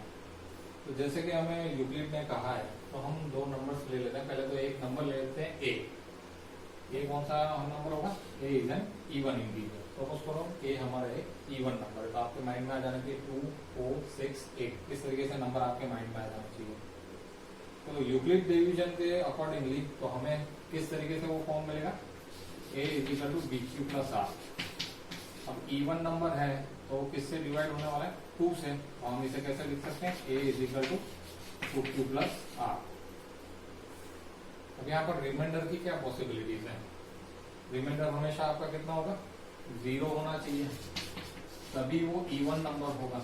तो जैसे कि हमें यूक्लिड ने कहा है तो हम दो नंबर्स ले लेते हैं। पहले तो एक नंबर ले लेते हैं ए कौन सा नंबर होगा? A is an even integer. Suppose करो ए हमारा एक इवन नंबर है, तो आपके माइंड में आ जाना चाहिए 2 4 6 8, इस तरीके से नंबर आपके माइंड में आ जाना चाहिए। तो यूक्लिड डिवीजन के अकॉर्डिंगली तो हमें किस तरीके से वो फॉर्म मिलेगा? A is equal to B Q plus R. अब इवन नंबर है तो किससे डिवाइड होने वाला है? 2 से। तो हम इसे कैसे लिख सकते हैं? A is equal to 2q plus R. अब यहाँ पर रिमाइंडर की क्या पॉसिबिलिटीज है? रिमाइंडर हमेशा आपका कितना होगा? 0 होना चाहिए, तभी वो इवन नंबर होगा।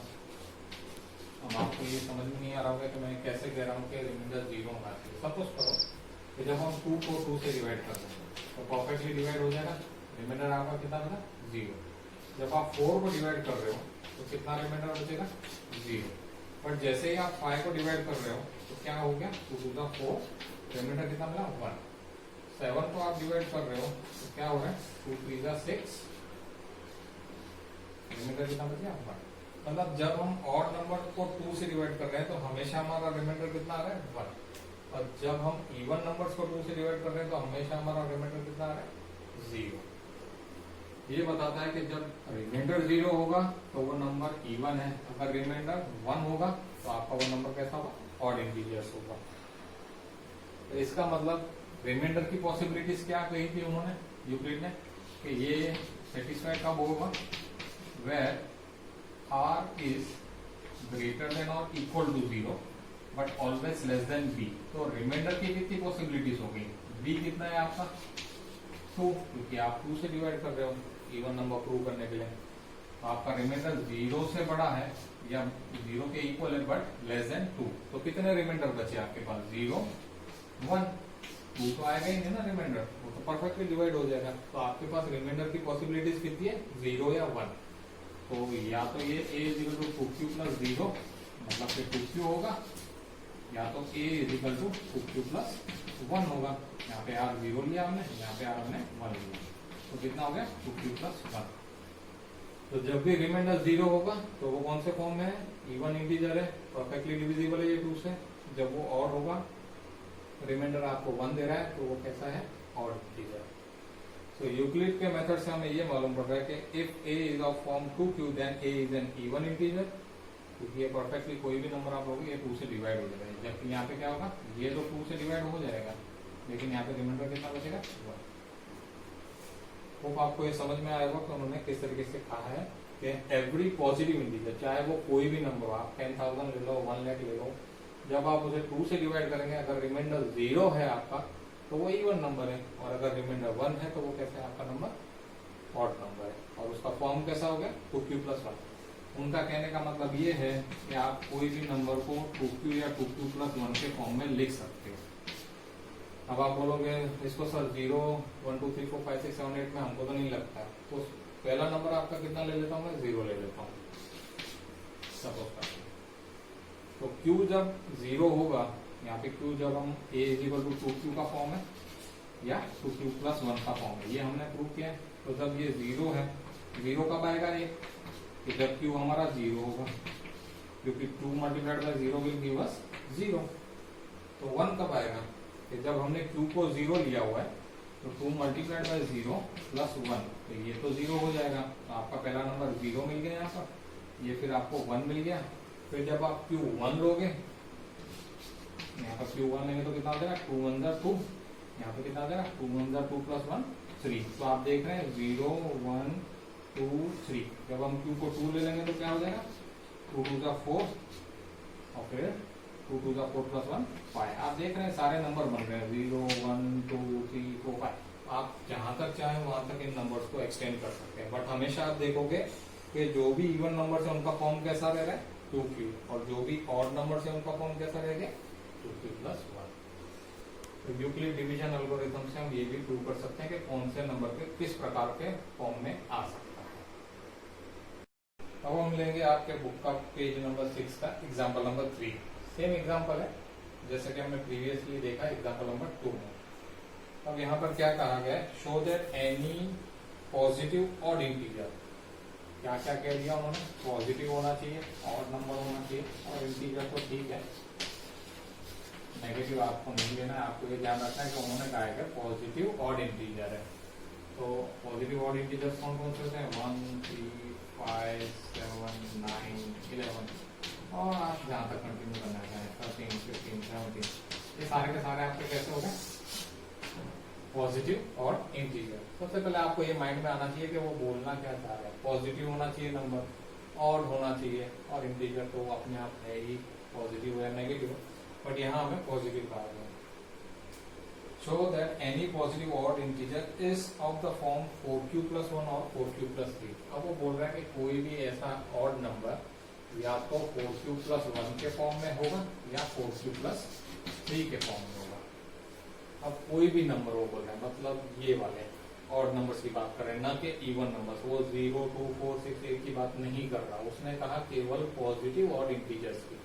अब आपको ये समझ में नहीं आ रहा होगा कि मैं कैसे कह रहा हूँ कि रिमाइंडर 0 होना चाहिए। सपोज करो कि जब हम 2 को 2 से डिवाइड कर दें तो परफेक्टली डिवाइड हो जाएगा। रिमाइंडर आपका कितना बना? 0। जब आप 4 को डिवाइड कर रहे हो तो कितना रिमाइंडर बचेगा? 0। बट जैसे ही आप 5 को डिवाइड कर रहे हो तो क्या हो गया? 2 टू द 4, रिमाइंडर कितना मिला? 1। 7 को आप डिवाइड कर रहे हो तो क्या हो रहा है? 2 3 द 6, रिमाइंडर कितना बचा? 1। मतलब जब हम ऑड नंबर को 2 से डिवाइड कर रहे हैं तो हमेशा हमारा रिमाइंडर कितना आ रहा है? 1। और जब हम इवन नंबर्स को 2 से डिवाइड कर रहे हैं तो हमेशा हमारा रिमाइंडर कितना आ रहा है? 0। ये बताता है कि जब रिमाइंडर 0 होगा तो वो नंबर इवन है, अगर रिमाइंडर 1 होगा तो आपका वो नंबर कैसा होगा? ऑड इंटीजर्स होगा। तो इसका मतलब रिमाइंडर की पॉसिबिलिटीज क्या कही थी उन्होंने, यूक्लिड ने, कि ये सेटिस्फाई कब होगा? Where r is greater than or equal to 0 but always less than b। तो रिमाइंडर की कितनी पॉसिबिलिटीज होगी? b कितना है आपका? 2, क्योंकि आप 2 से डिवाइड कर रहे हो इवन नंबर प्रूव करने के लिए। तो आपका रिमाइंडर 0 से बड़ा है या 0 के इक्वल है बट लेस देन 2। तो कितने रिमाइंडर बचे आपके पास? 0 1। 2 तो आएगा ही नहीं ना रिमाइंडर, वो तो परफेक्टली डिवाइड हो जाएगा। तो आपके पास रिमाइंडर की पॉसिबिलिटीज कितनी है? 0 या 1। तो या तो ये a is equal to 2q plus 0 मतलब कि 2q होगा, या तो a is equal to 2q plus 1 होगा। यहाँ पे r 0 लिया हमने, यहाँ पे r हमने 1 लिया, तो कितना हो गया? 2q plus 1। तो जब भी रिमाइंडर 0 होगा तो वो कौन से फॉर्म में है? इवन इंटीजर है, परफेक्टली डिविजिबल है ये 2 से। जब वो ऑड होगा, रिमाइंडर आपको 1 दे रहा है, तो वो कैसा है? Odd integer. तो यूक्लिड के मेथड से हमें ये मालूम पड़ रहा है कि if a is of form 2q then a is an even integer, क्योंकि ये परफेक्टली कोई भी नंबर आप लोगे ये 2 से डिवाइड हो जाएगा। जबकि यहाँ पे क्या होगा? ये तो 2 से डिवाइड हो जाएगा, लेकिन यहाँ पे रिमाइंडर कितना बचेगा? 1। होप आपको ये समझ में आएगा कि उन्होंने किस तरीके से कहा है कि एवरी पॉजिटिव इंटीजर, चाहे वो कोई भी नंबर हो, आप 10,000 ले लो, 1 लाख ले लो, जब आप उसे 2 से डिवाइड करेंगे, अगर रिमाइंडर 0 है आपका तो वो इवन नंबर है, और अगर रिमाइंडर 1 है तो वो कैसा है आपका नंबर? ऑड नंबर है। और उसका फॉर्म कैसा हो गया? 2q plus 1। उनका कहने का मतलब ये है कि आप कोई भी नंबर को 2q या 2q प्लस 1 के फॉर्म में लिख सकते हो। अब आप बोलोगे इसको सर 0 1 2 3 4 5 6 7 8 में हमको तो नहीं लगता है, तो पहला नंबर आपका कितना ले लेता हूँ मैं? 0 ले लेता हूँ सपोज करते। तो q जब 0 होगा, यहाँ पे q जब हम a is equal to 2q का फॉर्म है या 2q प्लस 1 का फॉर्म है, ये हमने प्रूव किया है। तो जब ये 0 है, 0 कब आएगा? ये कि जब q हमारा 0 होगा, क्योंकि 2 multiplied by 0 will give us 0। तो 1 कब आएगा? कि जब हमने q को 0 लिया हुआ है तो 2 मल्टीप्लाइड बाय 0 प्लस 1, तो ये तो 0 हो जाएगा। तो आपका पहला नंबर 0 मिल गया यहाँ पर, ये फिर आपको 1 मिल गया। फिर जब आप q1 लोगे, यहाँ पर q1 लेंगे तो कितना हो जाएगा? 2 1 जा 2, यहाँ पे कितना आ जाएगा? 2 1 जा 2 प्लस 1 3। तो आप देख रहे हैं 0 1 2 3। जब हम q को 2 ले लेंगे तो क्या हो जाएगा? 2 2 जा 4 और फिर 2 2 4 प्लस 1 5। आप देख रहे हैं सारे नंबर बन रहे हैं 0 1 2 3 4 5। आप जहां तक चाहें वहां तक इन नंबर्स को एक्सटेंड कर सकते हैं, बट हमेशा आप देखोगे कि जो भी इवन नंबर है उनका फॉर्म कैसा रह रहा है 2q, और जो भी ऑड नंबर है उनका फॉर्म कैसा रहेगा 2q प्लस 1। तो यूक्लिड डिवीजन एल्गोरिथम से हम ये भी प्रूव कर सकते हैं कि कौन से नंबर के किस प्रकार के फॉर्म में आ सकता है। अब हम लेंगे आपके बुक का पेज नंबर 6 का एग्जाम्पल नंबर 3। सेम एग्जाम्पल है जैसे कि हमने प्रीवियसली देखा एग्जाम्पल नंबर 2 में। अब यहाँ पर क्या कहा गया है, show that any positive odd integer, क्या क्या कह दिया उन्होंने, पॉजिटिव होना चाहिए, ऑड नंबर होना चाहिए, और इंटीजर तो ठीक है, नेगेटिव आपको नहीं लेना है। आपको ये ध्यान रखना है कि उन्होंने कहा है कि पॉजिटिव ऑड इंटीजर है। तो पॉजिटिव ऑड इंटीजर कौन कौन से होते हैं 1 3 5 7 9 11, और आप जहाँ तक कंटिन्यू करना चाहें 13 15 17, ये सारे के सारे आपके कैसे हो गए पॉजिटिव और इंटीजर। सबसे पहले आपको ये माइंड में आना चाहिए कि वो बोलना क्या चाह रहा है। पॉजिटिव होना चाहिए नंबर, ऑड होना चाहिए, और इंटीजर तो वो अपने आप है ही पॉजिटिव या नेगेटिव, बट यहाँ हमें पॉजिटिव कहा गया। Show that any positive odd integer is of the form 4q plus 1 और 4q प्लस 3। अब वो बोल रहा है कि कोई भी ऐसा ऑड नंबर या तो 4q प्लस 1 के फॉर्म में होगा या 4q प्लस 3 के फॉर्म में होगा। अब कोई भी नंबर वो बोल रहे हैं, मतलब ये वाले ऑड नंबर्स की बात कर रहे हैं, ना कि इवन नंबर्स। वो 0 2 4 6 8 की बात नहीं कर रहा, उसने कहा केवल पॉजिटिव ऑड इंटीजर्स की।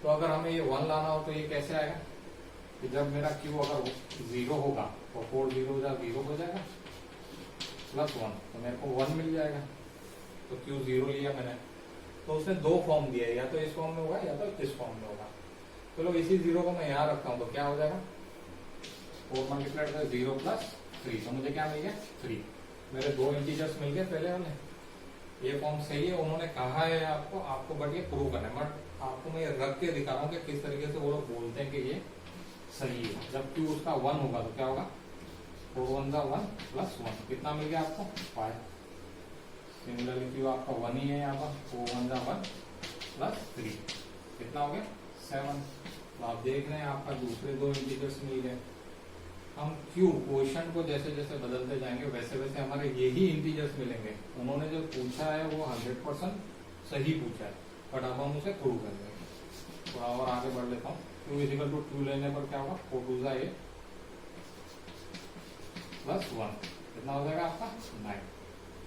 तो अगर हमें ये 1 लाना हो तो ये कैसे आएगा कि जब मेरा q अगर 0 होगा तो 4 0 हो जाएगा प्लस 1, तो मेरे को 1 मिल जाएगा। तो q 0 लिया मैंने, तो उसने दो फॉर्म दिया, या तो इस फॉर्म में होगा या तो इस फॉर्म में होगा। चलो इसी 0 को मैं यहाँ रखता हूँ, तो क्या हो जाएगा 4 मल्टीप्लाइड बाय 0 प्लस 3, तो मुझे क्या मिल गया 3। मेरे दो इंटीजर्स मिल गए पहले वाले, ये फॉर्म सही है। उन्होंने कहा है आपको बट ये प्रूव करना है, बट आपको मैं ये रख के दिखा रहा हूँ कि किस तरीके से वो लोग बोलते हैं कि ये सही है। जब q उसका 1 होगा तो क्या होगा 4 1 1 प्लस 1, कितना मिल गया आपको 5। सिमिलरली q आपका 1 ही है यहाँ पर, 4 1 1 प्लस 3, कितना हो गया 7। तो आप देख रहे हैं आपका दूसरे दो इंटीजर्स मिल गए। हम q क्वोशंट को जैसे जैसे बदलते जाएंगे वैसे वैसे हमारे यही इंटीजर्स मिलेंगे। उन्होंने जो पूछा है वो 100% सही पूछा है, बट अब हम उसे प्रूव करेंगे। थोड़ा और आगे बढ़ लेता हूँ। q इजिकल टू 2 लेने पर क्या होगा 4 2 8 प्लस 1, कितना हो जाएगा आपका 9।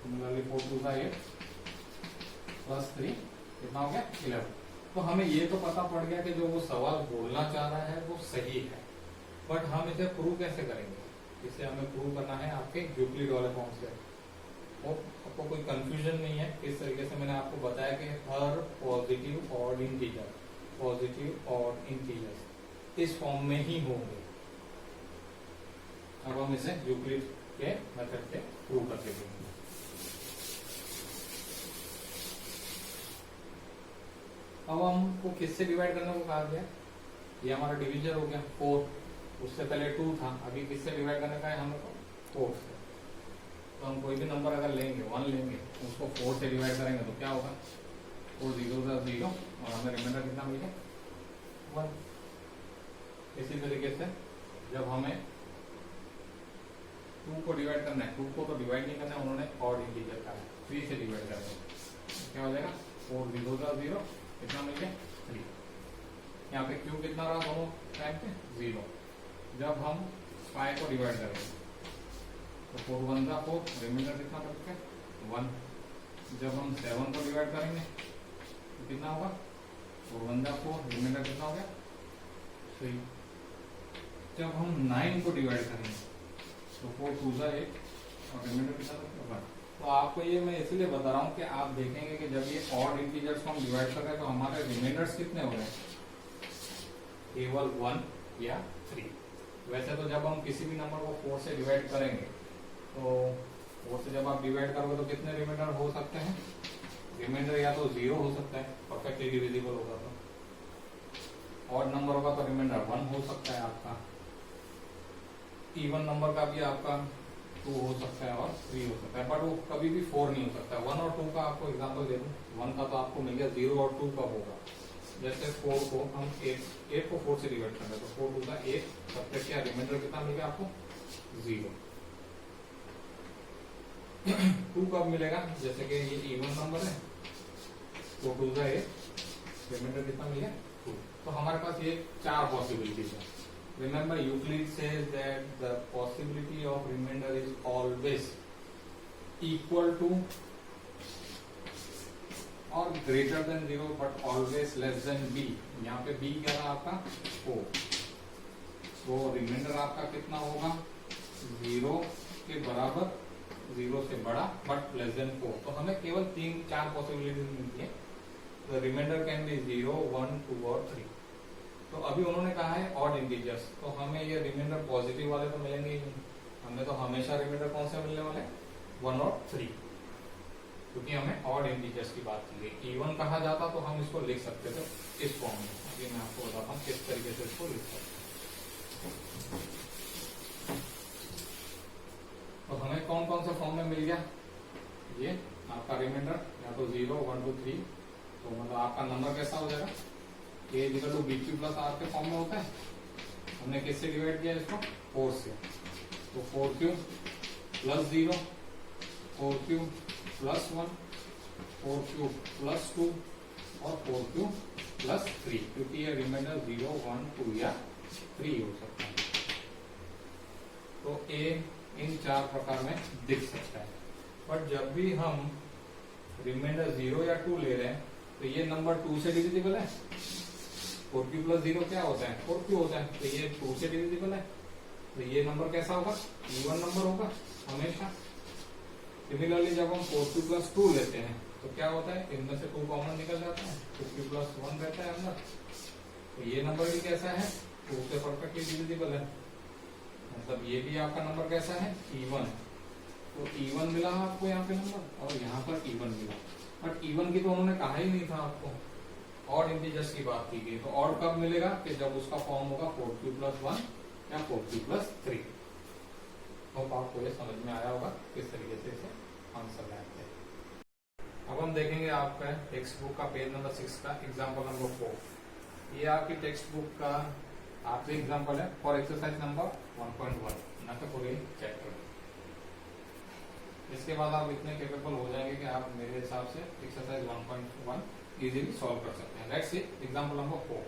सिमिलरली 4 2 8 प्लस 3, कितना हो गया 11। तो हमें ये तो पता पड़ गया कि जो वो सवाल बोलना चाह रहा है वो सही है, बट हम इसे प्रूव कैसे करेंगे। इसे हमें प्रूव करना है आपके यूक्लिड वाले फॉर्म से। वो आपको कोई कंफ्यूजन नहीं है, किस तरीके से मैंने आपको बताया कि हर positive odd integer, positive odd integer इस फॉर्म में ही होंगे। अब हम इसे यूक्लिड के मेथड से प्रूव करके देंगे। अब हमको किससे डिवाइड करने को कहा गया, ये हमारा डिवीजन हो गया 4, उससे पहले 2 था, अभी किससे डिवाइड करने का है हमको 4 से। तो हम कोई भी नंबर अगर लेंगे 1 लेंगे, उसको 4 से डिवाइड करेंगे तो क्या होगा 4 0 0, और हमें रिमाइंडर कितना मिल गया 1। इसी तरीके से जब हमें 2 को डिवाइड करना है, 2 को तो डिवाइड नहीं करना है, उन्होंने ऑड इंटीजर का 3 से डिवाइड करना है, क्या हो जाएगा 4 0 0, कितना मिल गया 3। यहाँ पे q कितना रहा दोनों टाइम पे 0। जब हम 5 को डिवाइड करेंगे तो 4 1 4, रिमाइंडर कितना बचेगा 1। जब हम 7 को डिवाइड करेंगे तो कितना होगा 4 1 4, रिमाइंडर कितना हो गया 3। जब हम 9 को डिवाइड करेंगे तो 4 2 8, और रिमाइंडर कितना बचेगा 1। तो आपको ये मैं इसलिए बता रहा हूँ कि आप देखेंगे कि जब ये ऑड इंटीजर्स को हम डिवाइड कर रहे हैं तो हमारे रिमाइंडर्स कितने हो रहे हैं, केवल 1 या 3। वैसे तो जब हम किसी भी नंबर को 4 से डिवाइड करेंगे तो 4 से जब आप डिवाइड करोगे तो कितने रिमाइंडर हो सकते हैं, रिमाइंडर या तो 0 हो सकता है, परफेक्टली डिविजिबल होगा तो। ऑड नंबर होगा तो रिमाइंडर 1 हो सकता है आपका, इवन नंबर का भी आपका 2 हो सकता है और 3 हो सकता है, बट वो कभी भी 4 नहीं हो सकता। 1 और 2 का आपको एग्जांपल दे दूं, 1 का तो आपको मिल गया, 0 और 2 का होगा, जैसे 4 को हम 8 को 4 से डिवाइड कर रहे हैं, तो 4 टू का 8, तब तक क्या रिमाइंडर कितना मिलेगा आपको 0। 2 कब मिलेगा, जैसे कि ये इवन नंबर है, 4 टू का 8, रिमाइंडर कितना मिलेगा 2। तो हमारे पास ये 4 पॉसिबिलिटीज है। Remember, Euclid says that the possibility of remainder is always equal to or greater than 0, but always less than b। यहाँ पे b क्या था आपका 4, तो रिमाइंडर आपका कितना होगा 0 के बराबर, 0 से बड़ा बट लेस देन 4। तो हमें केवल 3-4 पॉसिबिलिटीज मिलती है। तो रिमाइंडर कैन बी 0, 1, 2 और 3। तो अभी उन्होंने कहा है ऑड इंटीजर्स, तो हमें ये रिमाइंडर पॉजिटिव वाले तो मिलेंगे ही नहीं, हमें तो हमेशा रिमाइंडर कौन से मिलने वाले 1 और 3, क्योंकि हमें ऑड इंटीजर्स की बात की गई। इवन कहा जाता तो हम इसको लिख सकते थे इस फॉर्म में। अभी मैं आपको बताता हूँ किस तरीके से इसको लिख सकते। तो हमें कौन कौन सा फॉर्म में मिल गया, ये आपका रिमाइंडर या तो 0, 1, 2, 3। तो मतलब आपका नंबर कैसा हो जाएगा, A equal to BQ plus R के फॉर्म में होता है। हमने किससे डिवाइड किया इसको 4 से, तो 4Q plus 0, 4Q plus 1, 4Q plus 2 और 4Q प्लस 3, क्योंकि ये रिमाइंडर 0, 1, 2 या 3 हो सकता है। तो ए इन 4 प्रकार में दिख सकता है। बट जब भी हम रिमाइंडर 0 या 2 ले रहे हैं, तो ये नंबर 2 से डिविजिबल है। 4Q प्लस 0 क्या होता है 4Q होता है, तो ये 2 से डिविजिबल है, तो ये नंबर कैसा होगा इवन नंबर होगा हमेशा। सिमिलरली जब हम 4Q प्लस 2 लेते हैं, तो क्या होता है इनमें से 2 कॉमन निकल जाता है, 2Q प्लस 1 रहता है अंदर। तो ये नंबर भी कैसा है 2 से परफेक्टली डिविजिबल है, मतलब ये भी आपका नंबर कैसा है इवन। तो इवन मिला आपको यहाँ पे नंबर, और यहाँ पर इवन मिला। बट इवन की तो उन्होंने कहा ही नहीं था आपको, ऑड इंटीजर्स की बात की गई। तो ऑड कब मिलेगा कि जब उसका फॉर्म होगा 4Q प्लस 1 या 4Q प्लस 3। होप आपको ये समझ में आया होगा किस तरीके से इसे आंसर लगाते हैं। अब हम देखेंगे आपका टेक्स्ट बुक का पेज नंबर 6 का एग्जाम्पल नंबर 4। ये आपकी टेक्स्ट बुक का आपसे एग्जाम्पल है फॉर एक्सरसाइज नंबर 1.1 ना तो पूरे चैप्टर। इसके बाद आप इतने कैपेबल हो जाएंगे कि आप मेरे हिसाब से एक्सरसाइज 1.1 इजीली सॉल्व कर सकते हैं। Let's see example number 4।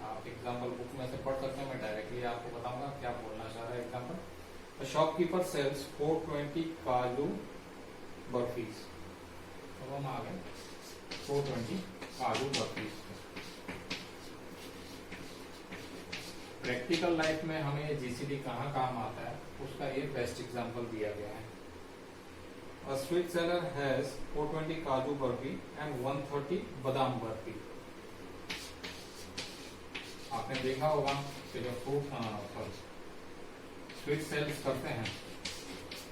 आप एग्जांपल बुक में से पढ़ सकते हैं, मैं डायरेक्टली आपको बताऊंगा क्या बोलना चाह रहा है एग्जांपल। शॉपकीपर सेल्स 420 काजू बर्फीज। तो हम आ गए 420 काजू बर्फीज। प्रैक्टिकल लाइफ में हमें ये जीसीडी कहाँ काम आता है उसका ये बेस्ट एग्जांपल दिया गया है। A sweet seller has 420 काजू बर्फी and 130 बादाम बर्फी। आपने देखा होगा कि जो फ्रूट स्वीट सेल्स करते हैं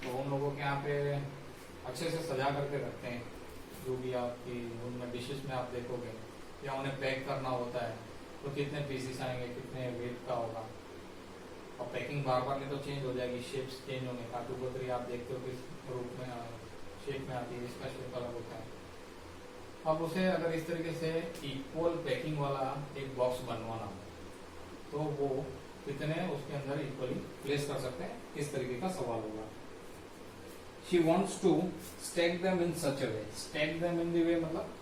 तो उन लोगों के यहाँ पे अच्छे से सजा करके रखते हैं, जो भी आपकी उनमें डिशेस में आप देखोगे, या उन्हें पैक करना होता है तो कितने पीसेस आएंगे, कितने वेट का होगा, और पैकिंग बार बार नहीं तो चेंज हो जाएगी, शेप्स चेंज होंगे। काजू कतरी आप देखते हो किस रूप में शेप में आती है, इसका शेप अलग होता है। अब उसे अगर इस तरीके से इक्वल पैकिंग वाला एक बॉक्स बनवाना हो तो वो कितने उसके अंदर इक्वली प्लेस कर सकते हैं, इस तरीके का सवाल होगा। She wants to stack them in such a way. Stack them in the way मतलब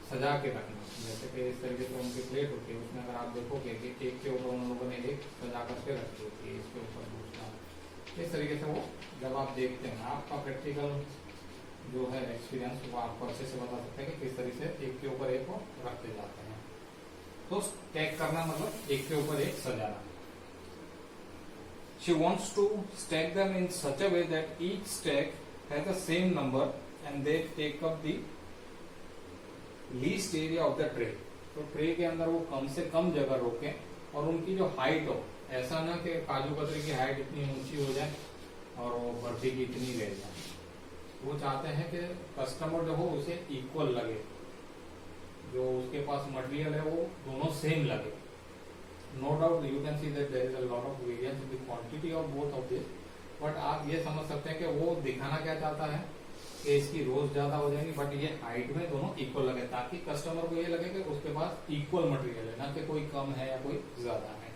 सजा के रखना। जैसे कि इस तरीके से उनकी प्लेट होती है, उसमें अगर आप देखोगे कि एक के ऊपर उन लोगों ने एक सजा करके रखी होती है, इसके ऊपर दूसरा। इस तरीके से वो जब आप देखते हैं, आपका प्रैक्टिकल जो है एक्सपीरियंस वो आपको अच्छे से बता सकते हैं कि किस तरीके से एक के ऊपर एक को रखते जाते हैं। तो स्टैक करना मतलब एक के ऊपर एक सजाना। She wants to stack them in such a way that each stack has the same number and they take up the least area of the tray। तो ट्रे के अंदर वो कम से कम जगह रोके और उनकी जो हाइट हो, ऐसा ना कि काजू कतरी की हाइट इतनी ऊंची हो जाए और वो बर्फी की इतनी रह जाए। वो चाहते हैं कि कस्टमर जो हो उसे इक्वल लगे, जो उसके पास मटेरियल है वो दोनों सेम लगे। No doubt you can see that there is a lot of variance in the quantity of both of this, but आप ये समझ सकते हैं कि वो दिखाना क्या चाहता है कि इसकी रोज ज्यादा हो जाएंगी बट ये हाइट में दोनों इक्वल लगे, ताकि कस्टमर को ये लगे कि उसके पास इक्वल मटेरियल है, ना कि कोई कम है या कोई ज्यादा है।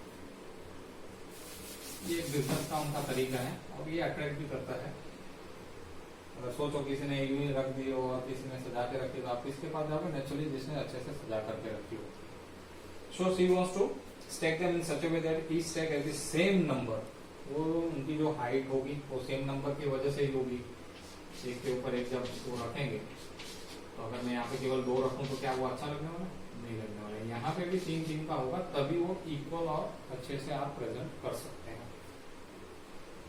ये एक बिजनेस का उनका तरीका है और ये अट्रैक्ट भी करता है। अगर सोचो किसी ने यूं ही रख दी हो और किसी ने सजा के रखी, तो आप किसके पास जाओगे? नेचुरली जिसने अच्छे से सजा करके रखी हो। So she wants to stack them in such a way that each stack has the same number. वो उनकी जो हाइट होगी वो सेम नंबर की वजह से ही होगी। एक के ऊपर एक जब वो रखेंगे तो अगर मैं यहाँ पे केवल 2 रखूं तो क्या वो अच्छा लगने वाला? नहीं लगने वाला। यहाँ पे भी 3 का होगा, तभी वो इक्वल और अच्छे से आप प्रेजेंट कर सकते हैं।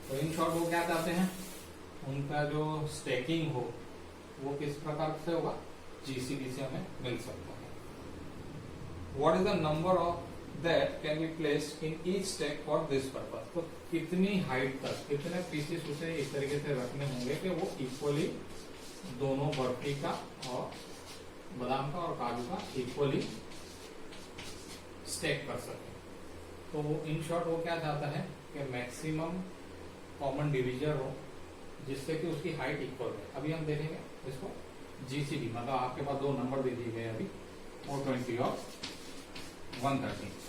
तो इन शॉर्ट वो क्या चाहते हैं? उनका जो स्टैकिंग हो वो किस प्रकार से होगा? जीसीडी से हमें मिल सकता है। What is the number of that can be placed in each stack for this purpose. तो कितनी हाइट तक कितने पीसेस उसे इस तरीके से रखने होंगे कि वो इक्वली दोनों बर्फी का और बादाम का और काजू का इक्वली स्टैक कर सके। तो वो इन शॉर्ट वो क्या चाहता है कि मैक्सिमम कॉमन डिविजर हो जिससे कि उसकी हाइट इक्वल है। अभी हम देखेंगे इसको जीसीडी, मतलब आपके पास 2 नंबर दे दिए गए अभी 420 और 130।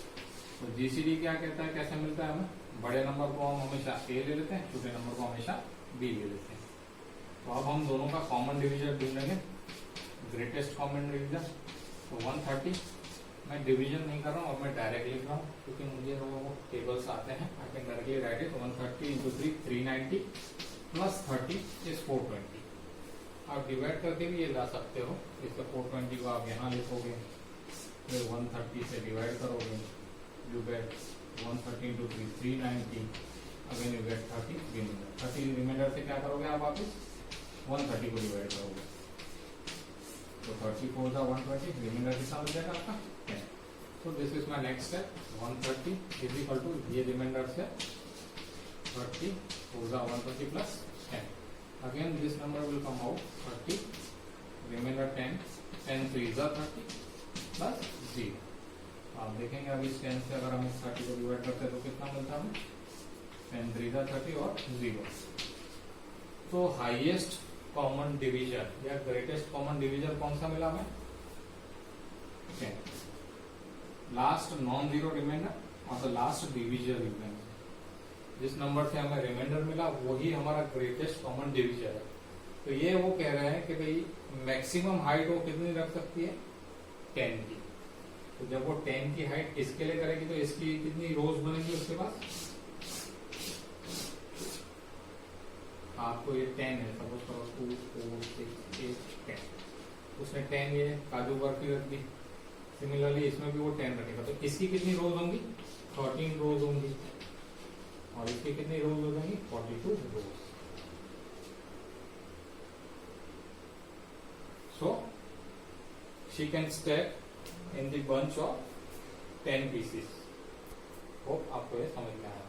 तो जीसीडी क्या कहता है, कैसे मिलता है हमें? बड़े नंबर को हम हमेशा ए ले लेते हैं, छोटे नंबर को हमेशा बी ले लेते हैं। तो अब हम दोनों का कॉमन डिविजन ढूंढेंगे, ग्रेटेस्ट कॉमन डिविजन। तो 130 मैं डिवीजन नहीं कर रहा हूँ और मैं डायरेक्ट लिख रहा हूँ क्योंकि मुझे वो टेबल्स आते हैं। I can directly right it 130 into 3 390 plus 30 is 420। आप डिवाइड करके भी ये ला सकते हो। इसका 420 को आप यहाँ लिखोगे, फिर 130 से डिवाइड करोगे, you get 130 into 3 390, again you get 30 remainder. 30 remainder से क्या करोगे आप वापिस 130 को डिवाइड करोगे, तो 34 का 120 रिमाइंडर कितना बच जाएगा आपका 10। So this is my next step. 130 is equal to ये रिमाइंडर से 30 होगा 120 plus 10. Again this number will come out 30 remainder 10 10 3 is 30 plus 0. आप देखेंगे अभी इस 10 से अगर हम इस 30 को डिवाइड करते हैं तो कितना मिलता है? 10 3 is 30 और 0. तो हाईएस्ट कॉमन डिवीजर या ग्रेटेस्ट कॉमन डिवीजर कौन सा मिला हमें? 10. लास्ट नॉन जीरो रिमाइंडर और लास्ट डिविजर रिमाइंडर, जिस नंबर से हमें रिमाइंडर मिला वही हमारा ग्रेटेस्ट कॉमन डिविजर है। तो ये वो कह रहे हैं कि भाई मैक्सिमम हाइट वो कितनी रख सकती है? 10 की। तो जब वो 10 की हाइट इसके लिए करेगी तो इसकी कितनी रोज बनेगी उसके पास? आपको ये 10 है, सपोज करो 2 4 6 8 10, उसने 10 ये काजू बर्फी रख दी। सिमिलरली इसमें भी वो 10 रखेगा, तो इसकी कितनी रोज होंगी? 13 रोज होंगी और इसकी कितनी रोज हो जाएंगी? 42 rose. So she can stack in the bunch of 10 pieces. Hope आपको ये समझ में आया।